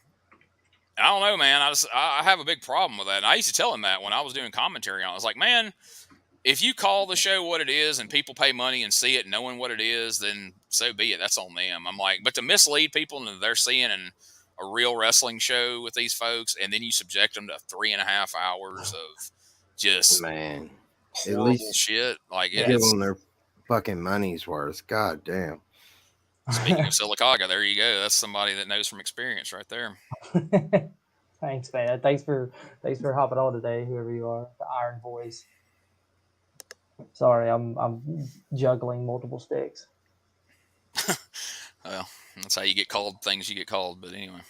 don't know, man. I have a big problem with that. And I used to tell him that when I was doing commentary on it. I was like, man, if you call the show what it is and people pay money and see it knowing what it is, then so be it. That's on them. I'm like, but to mislead people and they're seeing a real wrestling show with these folks, and then you subject them to 3.5 hours of just horrible at least shit. Like, give them their fucking money's worth. God damn. Speaking of Silicaga, there you go. That's somebody that knows from experience right there. Thanks, man. Thanks for hopping on today, whoever you are, the Iron Boys. Sorry, I'm juggling multiple sticks. Well, that's how you get called things you get called, but anyway.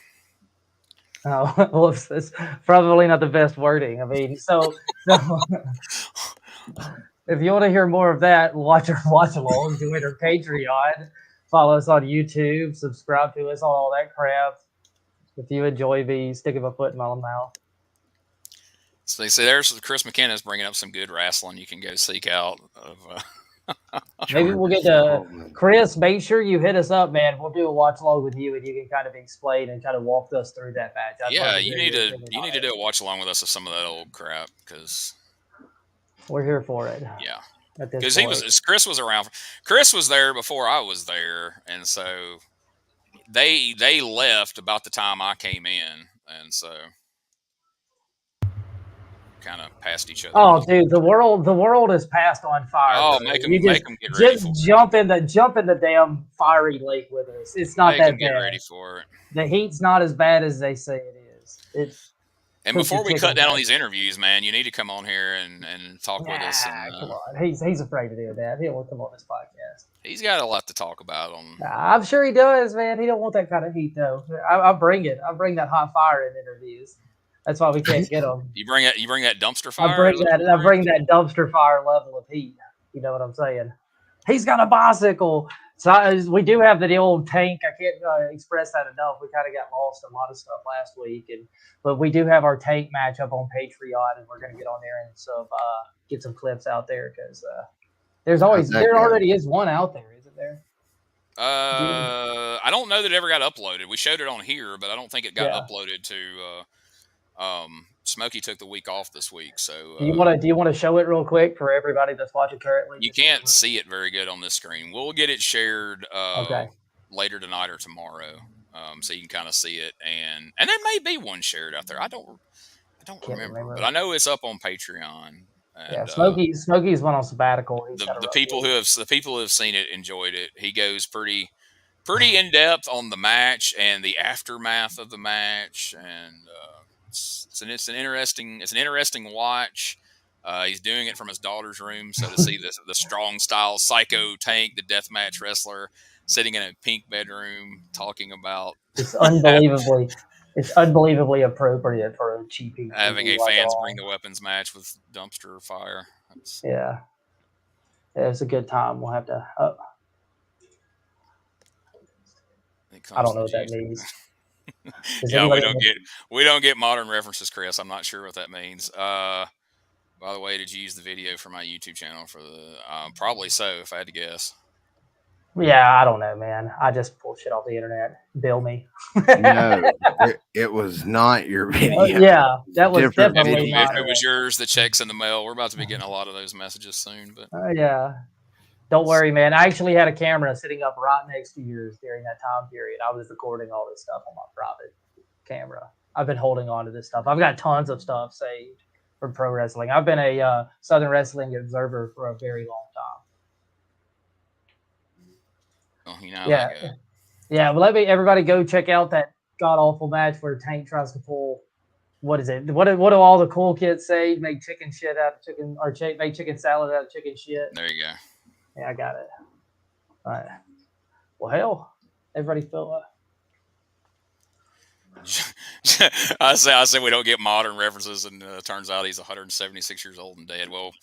Oh, well, it's probably not the best wording. I mean, so if you want to hear more of that, watch our watch along, join our Patreon, follow us on YouTube, subscribe to us, all that crap. If you enjoy me sticking my foot in my mouth. So they say there's Chris McKenna's bringing up some good wrestling you can go seek out. Maybe we'll get to Chris. Make sure you hit us up, man. We'll do a watch along with you, and you can kind of explain and kind of walk us through that match. Yeah, you need to do a watch along with us of some of that old crap because we're here for it. Yeah, because Chris was around. Chris was there before I was there, and so they left about the time I came in, and so kind of passed each other. Oh, dude, the world is passed on fire. Oh, make them get ready for it. Jump in the damn fiery lake with us. It's not that bad. Get ready for it. The heat's not as bad as they say it is. And before we cut down on these interviews, man, you need to come on here and talk with us. And, come on. He's afraid to do that. He don't want to come on this podcast. He's got a lot to talk about. I'm sure he does, man. He don't want that kind of heat, though. I'll bring it. I'll bring that hot fire in interviews. That's why we can't get them. You bring that dumpster fire. I bring that dumpster fire level of heat. You know what I'm saying? He's got a bicycle. So we do have the old tank. I can't express that enough. We kind of got lost in a lot of stuff last week, but we do have our tank match up on Patreon, and we're going to get on there and get some clips out there because there already is one out there, isn't there? I don't know that it ever got uploaded. We showed it on here, but I don't think it got uploaded to. Smokey took the week off this week, so do you want to show it real quick for everybody that's watching currently? You can't see it very good on this screen. We'll get it shared later tonight or tomorrow, so you can kind of see it, and there may be one shared out there. I don't remember, but I know it's up on Patreon. And, Smokey's went on sabbatical. The people who have seen it enjoyed it. He goes pretty in depth on the match and the aftermath of the match, and it's an interesting watch. He's doing it from his daughter's room, so to see the strong style psycho tank, the deathmatch wrestler, sitting in a pink bedroom talking about it's unbelievably appropriate for a cheap having a fans bring the weapons match with dumpster fire. It was a good time. We'll have to. I don't know what that means. Yeah, we don't get modern references, Chris. I'm not sure what that means. By the way, did you use the video for my YouTube channel for the? Probably so, if I had to guess. Yeah, I don't know, man. I just pull shit off the internet. Bill me. No, it was not your video. Yeah, that was definitely if it was yours, the check's in the mail. We're about to be getting a lot of those messages soon. But yeah. Don't worry, man. I actually had a camera sitting up right next to yours during that time period. I was recording all this stuff on my private camera. I've been holding on to this stuff. I've got tons of stuff saved from pro wrestling. I've been a Southern Wrestling observer for a very long time. Oh, yeah. Well, everybody go check out that god awful match where Tank tries to pull. What is it? What do all the cool kids say? Make chicken shit out of chicken, or make chicken salad out of chicken shit. There you go. Yeah, I got it. All right. Well, hell, everybody feel I say we don't get modern references, and turns out he's 176 years old and dead. Well,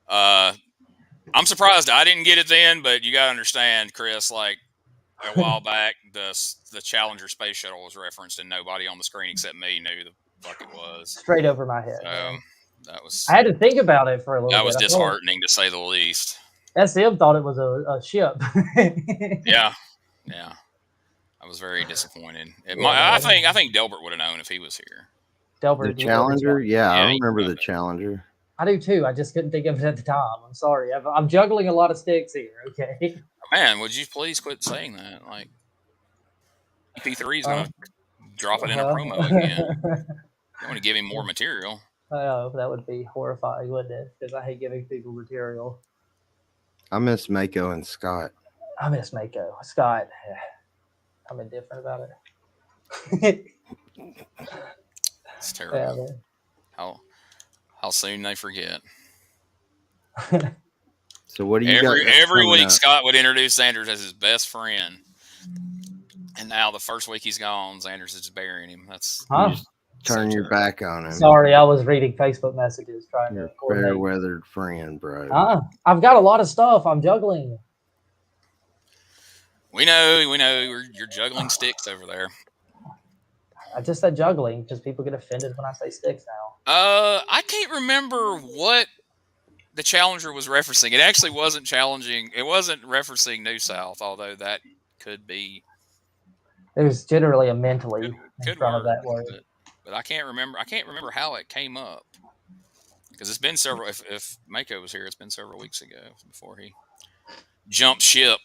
I'm surprised I didn't get it then, but you got to understand, Chris, like a while back, the Challenger space shuttle was referenced, and nobody on the screen except me knew the fuck it was. Straight over my head. That was. I had to think about it for a little bit. That was disheartening, to say the least. SM thought it was a ship. Yeah. I was very disappointed. I think Delbert would have known if he was here. Delbert, the Challenger? Yeah, I remember the Challenger. I do too. I just couldn't think of it at the time. I'm sorry. I'm juggling a lot of sticks here. Okay. Man, would you please quit saying that? Like, P3 is going to drop it in a promo again. I want to give him more material. Oh, that would be horrifying, wouldn't it? Because I hate giving people material. I miss Mako and Scott. I miss Mako. Scott, I'm indifferent about it. It's terrible. Yeah, how soon they forget. So what do you every week? Scott would introduce Sanders as his best friend, and And now the first week he's gone, Xander's is burying him. That's You Huh? just turn your back on him. Sorry, I was reading Facebook messages trying Your to coordinate. fair weathered friend, bro. I've got a lot of stuff. I'm juggling. We know. You're juggling sticks over there. I just said juggling because people get offended when I say sticks now. I can't remember what the challenger was referencing. It actually wasn't challenging. It wasn't referencing New South, although that could be. There's generally a mentally in Could front of work, that word. but I can't remember. I can't remember how it came up because it's been several. If Mako was here, it's been several weeks ago before he jumped ship.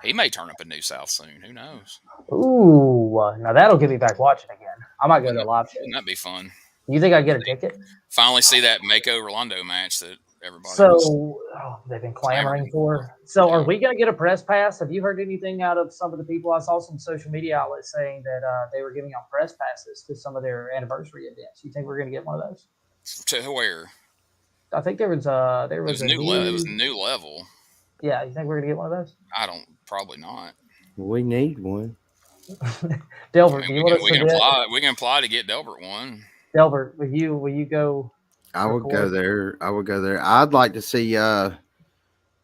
He may turn up in New South soon. Who knows? Ooh, now that'll get me back watching again. I might go to a live show. Wouldn't that be fun? You think I get a ticket? Finally see that Mako Rolando match that everybody. They've been clamoring for. So, are we going to get a press pass? Have you heard anything out of some of the people? I saw some social media outlets saying that they were giving out press passes to some of their anniversary events. You think we're going to get one of those? To where? I think there was a new it was a new level. Yeah, you think we're going to get one of those? Probably not. We need one. Delbert, we can apply to get Delbert one. Delbert, will you go? I would go there. I'd like to see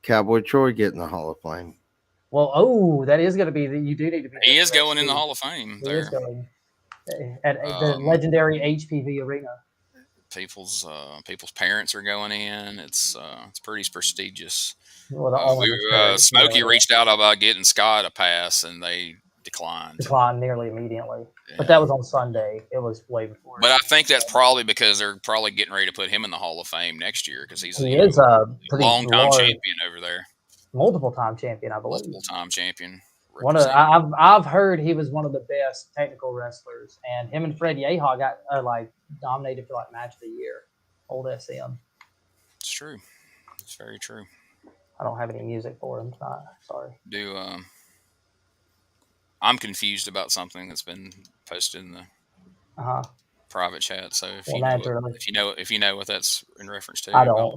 Cowboy Troy get in the Hall of Fame. Well, that is going to be you do need to be. He is going in the Hall of Fame. He is going at the legendary HPV Arena. People's parents are going in. It's pretty prestigious. Well, Smokey reached out about getting Scott a pass, and they declined nearly immediately. Yeah. But that was on Sunday. It was way before. But I think that's probably because they're probably getting ready to put him in the Hall of Fame next year because he is a long-time champion over there. Multiple-time champion, I believe. Multiple-time champion. I've heard he was one of the best technical wrestlers, and him and Fred Yeha got nominated for match of the year. Old SM. It's true. It's very true. I don't have any music for him tonight. Sorry. I'm confused about something that's been posted in the private chat. So if you know what that's in reference to, I don't.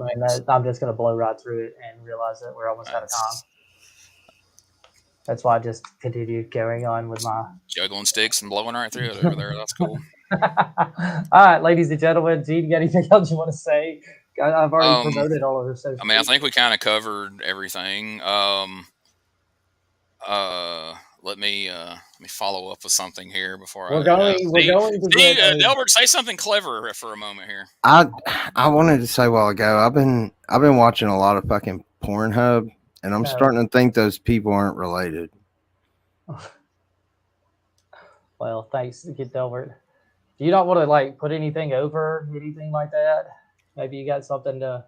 I'm just gonna blow right through it and realize that we're almost out of time. That's why I just continued carrying on with my juggling sticks and blowing right through it over there. That's cool. All right, ladies and gentlemen, Gene, you got anything else you want to say? I've already promoted all of her social. I think we kind of covered everything. Let me follow up with something here before we're going to Delbert, say something clever for a moment here. I wanted to say a while ago, I've been watching a lot of fucking Pornhub, and I'm starting to think those people aren't related. Well, thanks, Delbert. Do you not want to put anything over, anything like that? Maybe you got something to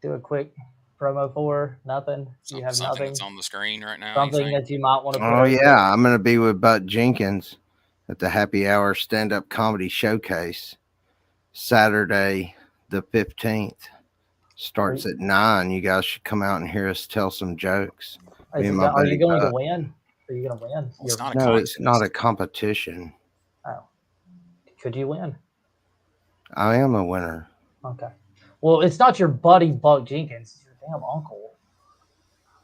do a quick promo for? Nothing? You have something nothing? That's on the screen right now. Something that you might want to put over? Yeah. I'm going to be with Delbert Jenkins at the Happy Hour Stand-Up Comedy Showcase Saturday the 15th. Starts at 9. You guys should come out and hear us tell some jokes. Are you going to win? Are you going to win? It's not a competition. Oh. Could you win? I am a winner. Okay. Well, it's not your buddy Buck Jenkins. It's your damn uncle.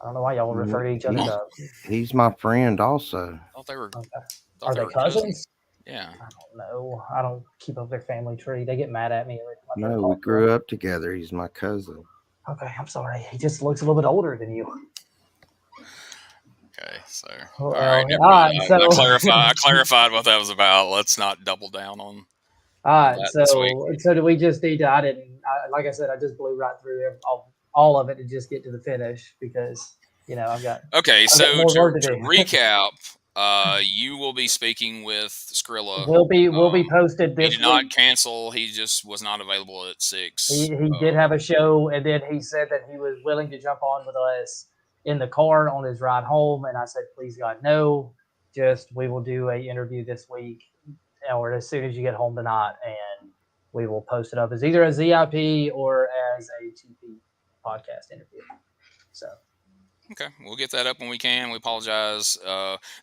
I don't know why y'all refer to each other. He's my friend also. I thought they were. Okay. Are they cousins? Yeah. I don't know. I don't keep up their family tree. They get mad at me. No, we grew up together. He's my cousin. Okay, I'm sorry. He just looks a little bit older than you. Okay, so all right. I clarified what that was about. Let's not double down on. All right, so do we just need to? Like I said, I just blew right through all of it to just get to the finish because I've got. Okay, so to recap, you will be speaking with Skrilla. Will be posted this week. He did not cancel. He just was not available at 6. He did have a show, and then he said that he was willing to jump on with us in the car on his ride home, and I said, please God, no. We will do an interview this week, or as soon as you get home tonight, and we will post it up as either a ZIP or as a TP podcast interview. So. Okay, we'll get that up when we can. We apologize.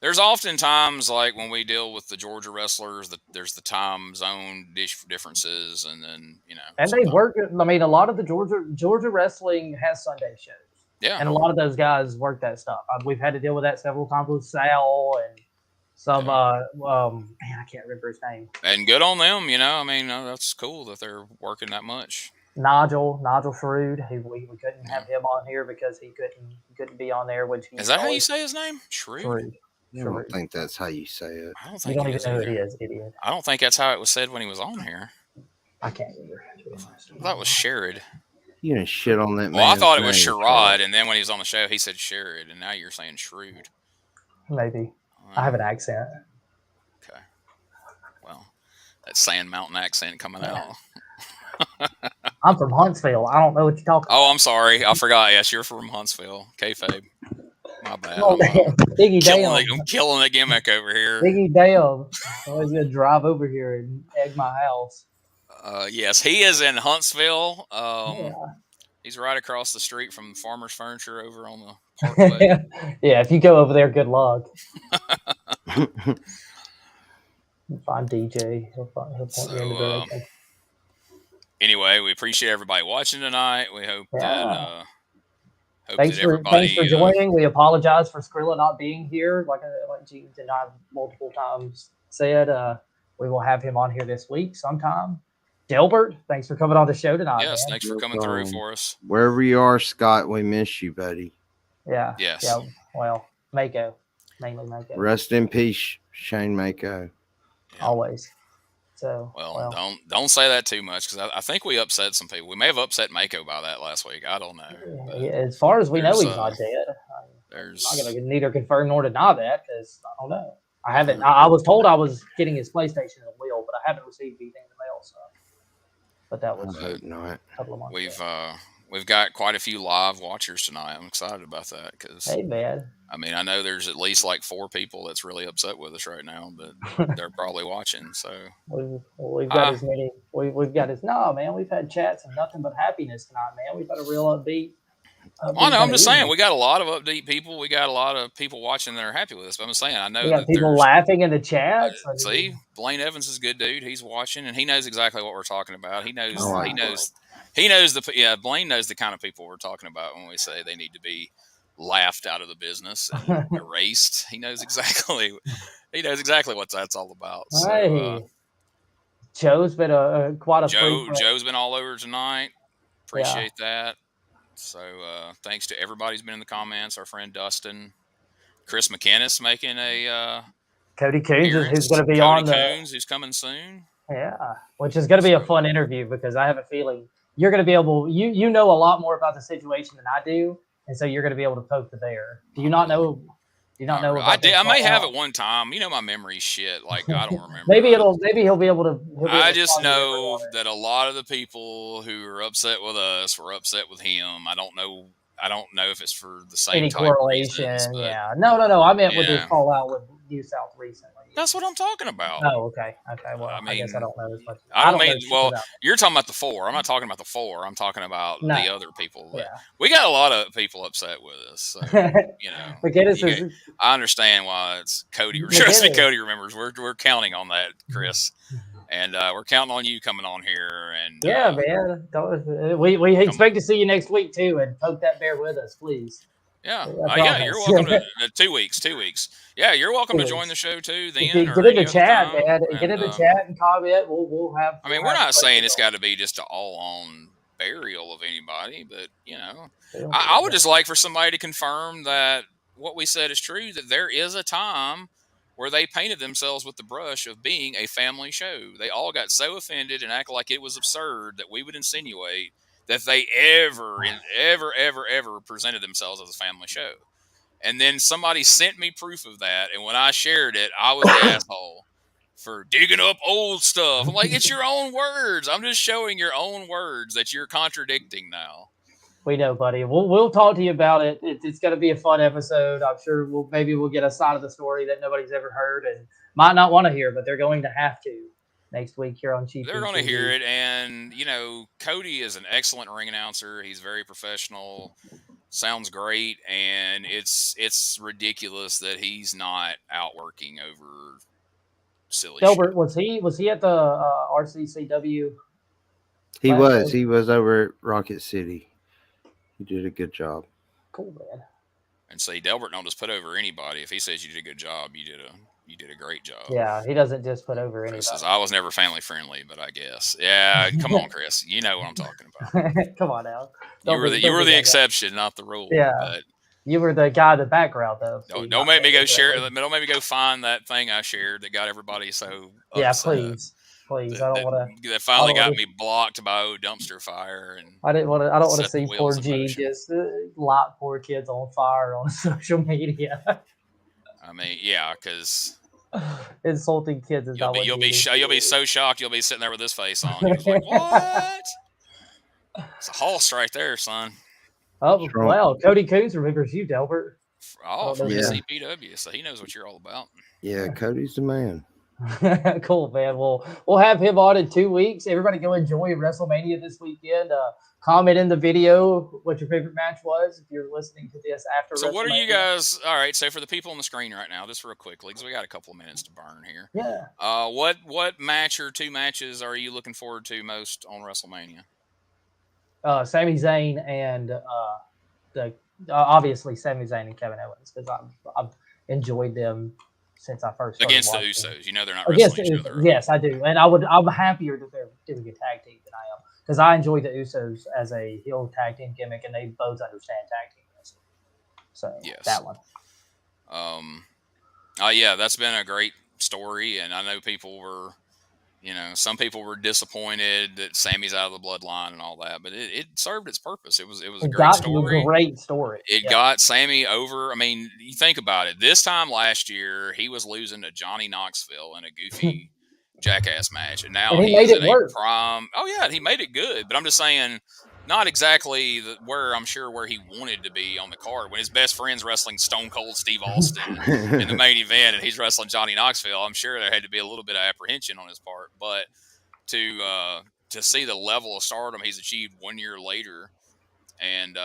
There's often times when we deal with the Georgia wrestlers that there's the time zone differences, and then And they work. A lot of the Georgia wrestling has Sunday shows. Yeah. And a lot of those guys work that stuff. We've had to deal with that several times with Sal and some man, I can't remember his name. And good on them, you know. I mean, that's cool that they're working that much. Nigel Shrewd. We couldn't have him on here because he couldn't be on there. Which is that how you say his name? Shrewd. I don't think that's how you say it. I don't think you don't even know who he is, idiot. I don't think that's how it was said when he was on here. I can't remember. That was Sherrod. You didn't shit on that man. Well, I thought it was Sherrod, and then when he was on the show, he said Sherrod, and now you're saying Shrewd. Maybe. I have an accent. Okay. Well, that Sand Mountain accent coming out. I'm from Huntsville. I don't know what you're talking about. Oh, I'm sorry. I forgot. Yes, you're from Huntsville. Kayfabe. My bad. Oh, Diggy Dale. I'm killing the gimmick over here. Diggy Dale. I was going to drive over here and egg my house. Yes, he is in Huntsville. Yeah. He's right across the street from Farmer's Furniture over on the Parkway. Yeah, if you go over there, good luck. Find DJ. He'll point you in the direction. Anyway, we appreciate everybody watching tonight. We hope that thanks for joining. We apologize for Skrilla not being here. Like Jenkins and I multiple times said, we will have him on here this week sometime. Delbert, thanks for coming on the show tonight. Yes, man. Thanks for coming through for us. Wherever you are, Scott, we miss you, buddy. Yeah. Yes. Yeah. Well, Mako, mainly Mako. Rest in peace, Shane Mako. Yeah. Always. So don't say that too much because I think we upset some people. We may have upset Mako by that last week. I don't know. Yeah, as far as we know, he's not dead. I'm not going to neither confirm nor deny that because I don't know. I haven't. I was told I was getting his PlayStation in the wheel, but I haven't received anything in the mail. So, but that was a couple of months ago. We've got quite a few live watchers tonight. I'm excited about that because hey, man. I mean, I know there's at least like 4 people that's really upset with us right now, but they're probably watching. So we've got as many. We've got as no, man. We've had chats and nothing but happiness tonight, man. We've had a real upbeat. I know. I'm just saying, we got a lot of upbeat people. We got a lot of people watching that are happy with us. But I'm just saying, I know we got people laughing in the chat. See, Blaine Evans is a good dude. He's watching, and he knows exactly what we're talking about. He knows. Blaine knows the kind of people we're talking about when we say they need to be laughed out of the business and erased. He knows exactly what that's all about. So, hey. Joe's been quite a Joe's been all over tonight. Appreciate that. So thanks to everybody who's been in the comments. Our friend Dustin, Chris McInnes making a Cody Coons who's going to be on Coons who's coming soon. Yeah, which is going to be a fun interview because I have a feeling you're going to be able. You know a lot more about the situation than I do, and so you're going to be able to poke the bear. Do you not know? Do you not know? I did. I may have at one time. You know, my memory's shit. Like I don't remember. Maybe he'll be able to. I just know that a lot of the people who are upset with us were upset with him. I don't know if it's for the same any type correlation. Of reasons, yeah. No. I meant with this fallout with New South recently. That's what I'm talking about. Oh, okay. Well, I guess I don't know as much. I don't mean. Well, you're talking about the 4. I'm not talking about the 4. I'm talking about the other people. Yeah. We got a lot of people upset with us. So, you know, I understand why it's Cody. Trust me, Cody remembers. We're counting on that, Chris, and we're counting on you coming on here. And yeah, man, we expect to see you next week too, and poke that bear with us, please. Yeah, you're welcome to 2 weeks. 2 weeks. Yeah, you're welcome to join the show too. Then get in the chat, man. Get in the chat and comment. We'll have. I mean, we're not saying it's got to be just an all-on burial of anybody, but you know, I would just like for somebody to confirm that what we said is true. That there is a time where they painted themselves with the brush of being a family show. They all got so offended and acted like it was absurd that we would insinuate that they ever presented themselves as a family show. And then somebody sent me proof of that, and when I shared it, I was the asshole for digging up old stuff. I'm like, it's your own words. I'm just showing your own words that you're contradicting now. We know, buddy. We'll talk to you about it. It's going to be a fun episode. I'm sure we'll get a side of the story that nobody's ever heard and might not want to hear, but they're going to have to. Next week here on CheapHeatTV. They're going to hear it, and you know, Cody is an excellent ring announcer. He's very professional, sounds great, and it's ridiculous that he's not out working over silly Delbert, shit. Was he at the RCCW? He was over at Rocket City. He did a good job. Cool, man. And see, Delbert don't just put over anybody. If he says you did a good job, you did a great job. Yeah, he doesn't just put over Chris says, anybody. I was never family friendly, but I guess. Yeah, come on, Chris. You know what I'm talking about. Come on now. You were the exception, not the rule. Yeah. But you were the guy in the background, though. Don't make me go share. Don't make me go find that thing I shared that got everybody so yeah, upset. Please. I don't want to. That finally got me blocked by dumpster fire. And I don't want to see poor G just light poor kids on fire on social media. I mean, yeah, because insulting kids is you'll be so shocked. You'll be sitting there with this face on. You're like, what? It's a hoss right there, son. Oh, wow. Cody Coons remembers you, Delbert. Oh, from the CPW, so he knows what you're all about. Yeah, Cody's the man. Cool, man. We'll have him on in 2 weeks. Everybody go enjoy WrestleMania this weekend. Comment in the video what your favorite match was if you're listening to this after. So what are you guys? All right. So for the people on the screen right now, just real quickly, because we got a couple of minutes to burn here. Yeah. What match or two matches are you looking forward to most on WrestleMania? Sami Zayn and obviously Sami Zayn and Kevin Owens, because I've enjoyed them since I first started against the Usos. Them. You know they're not wrestling each other. Yes, I do, and I'm happier that they're doing a tag team than I am, because I enjoy the Usos as a heel tag team gimmick, and they both understand tag team wrestling. So yes. That one. Yeah, that's been a great story, and I know people were. Some people were disappointed that Sammy's out of the bloodline and all that, but it served its purpose. It was a great story. Great story. It got Sammy over. I mean, you think about it. This time last year, he was losing to Johnny Knoxville in a goofy jackass match, and now he's in a prime. Oh yeah, he made it good. But I'm just saying, not exactly where he wanted to be on the card. When his best friend's wrestling Stone Cold Steve Austin in the main event, and he's wrestling Johnny Knoxville, I'm sure there had to be a little bit of apprehension on his part. But to see the level of stardom he's achieved 1 year later, and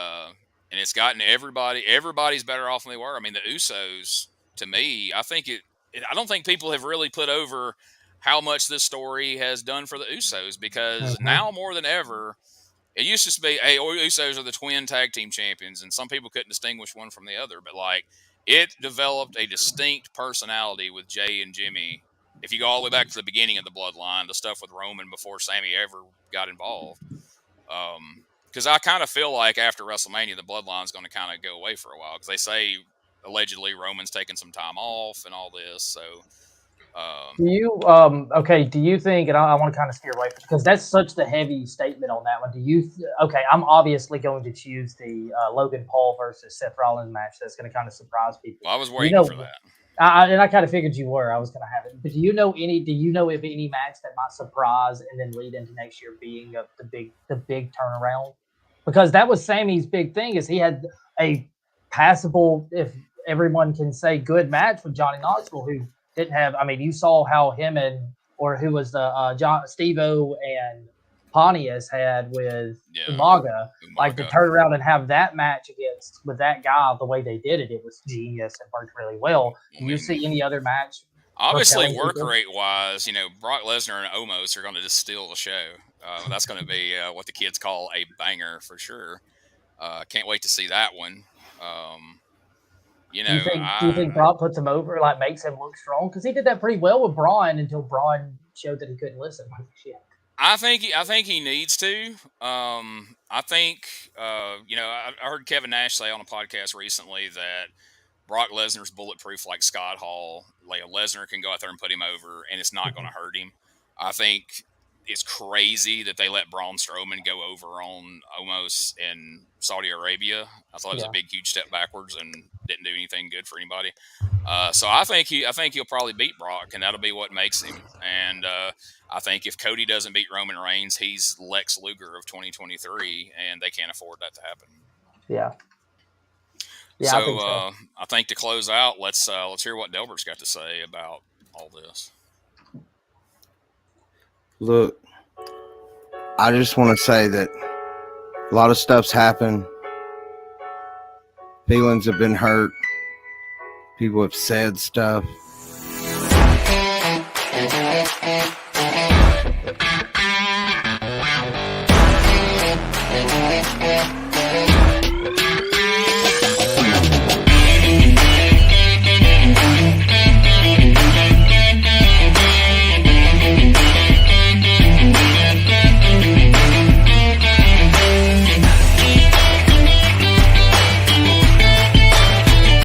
it's gotten everybody's better off than they were. I mean, the Usos, to me, I don't think people have really put over how much this story has done for the Usos, because now more than ever. It used to be, hey, Usos are the twin tag team champions, and some people couldn't distinguish one from the other. But, it developed a distinct personality with Jay and Jimmy. If you go all the way back to the beginning of the bloodline, the stuff with Roman before Sammy ever got involved. Because I kind of feel like after WrestleMania, the bloodline's going to kind of go away for a while. Because they say, allegedly, Roman's taking some time off and all this. So... do you think, and I want to kind of steer away from, because that's such the heavy statement on that one. I'm obviously going to choose the Logan Paul versus Seth Rollins match. That's going to kind of surprise people. Well, I was waiting for that. I kind of figured you were. I was going to have it. But do you know of any match that might surprise and then lead into next year being the big turnaround? Because that was Sammy's big thing, is he had a passable, if everyone can say, good match with Johnny Knoxville, who didn't have. I mean, you saw how him who was the Steve-O and Pontius had with Umaga. To turn around and have that match with that guy the way they did it, it was genius and worked really well. Do you see any other match? Obviously, work rate wise, Brock Lesnar and Omos are going to just steal the show. That's going to be what the kids call a banger for sure. Can't wait to see that one. Do you think Brock puts him over, makes him look strong? Because he did that pretty well with Braun until Braun showed that he couldn't listen. I think he needs to. I think I heard Kevin Nash say on a podcast recently that Brock Lesnar's bulletproof like Scott Hall. Lesnar can go out there and put him over, and it's not going to hurt him. I think it's crazy that they let Braun Strowman go over on Omos in Saudi Arabia. I thought it was a big, huge step backwards and didn't do anything good for anybody. So I think he'll probably beat Brock, and that'll be what makes him. And I think if Cody doesn't beat Roman Reigns, he's Lex Luger of 2023, and they can't afford that to happen. Yeah. So I think to close out, let's hear what Delbert's got to say about all this. Look, I just want to say that a lot of stuff's happened. Feelings have been hurt. People have said stuff.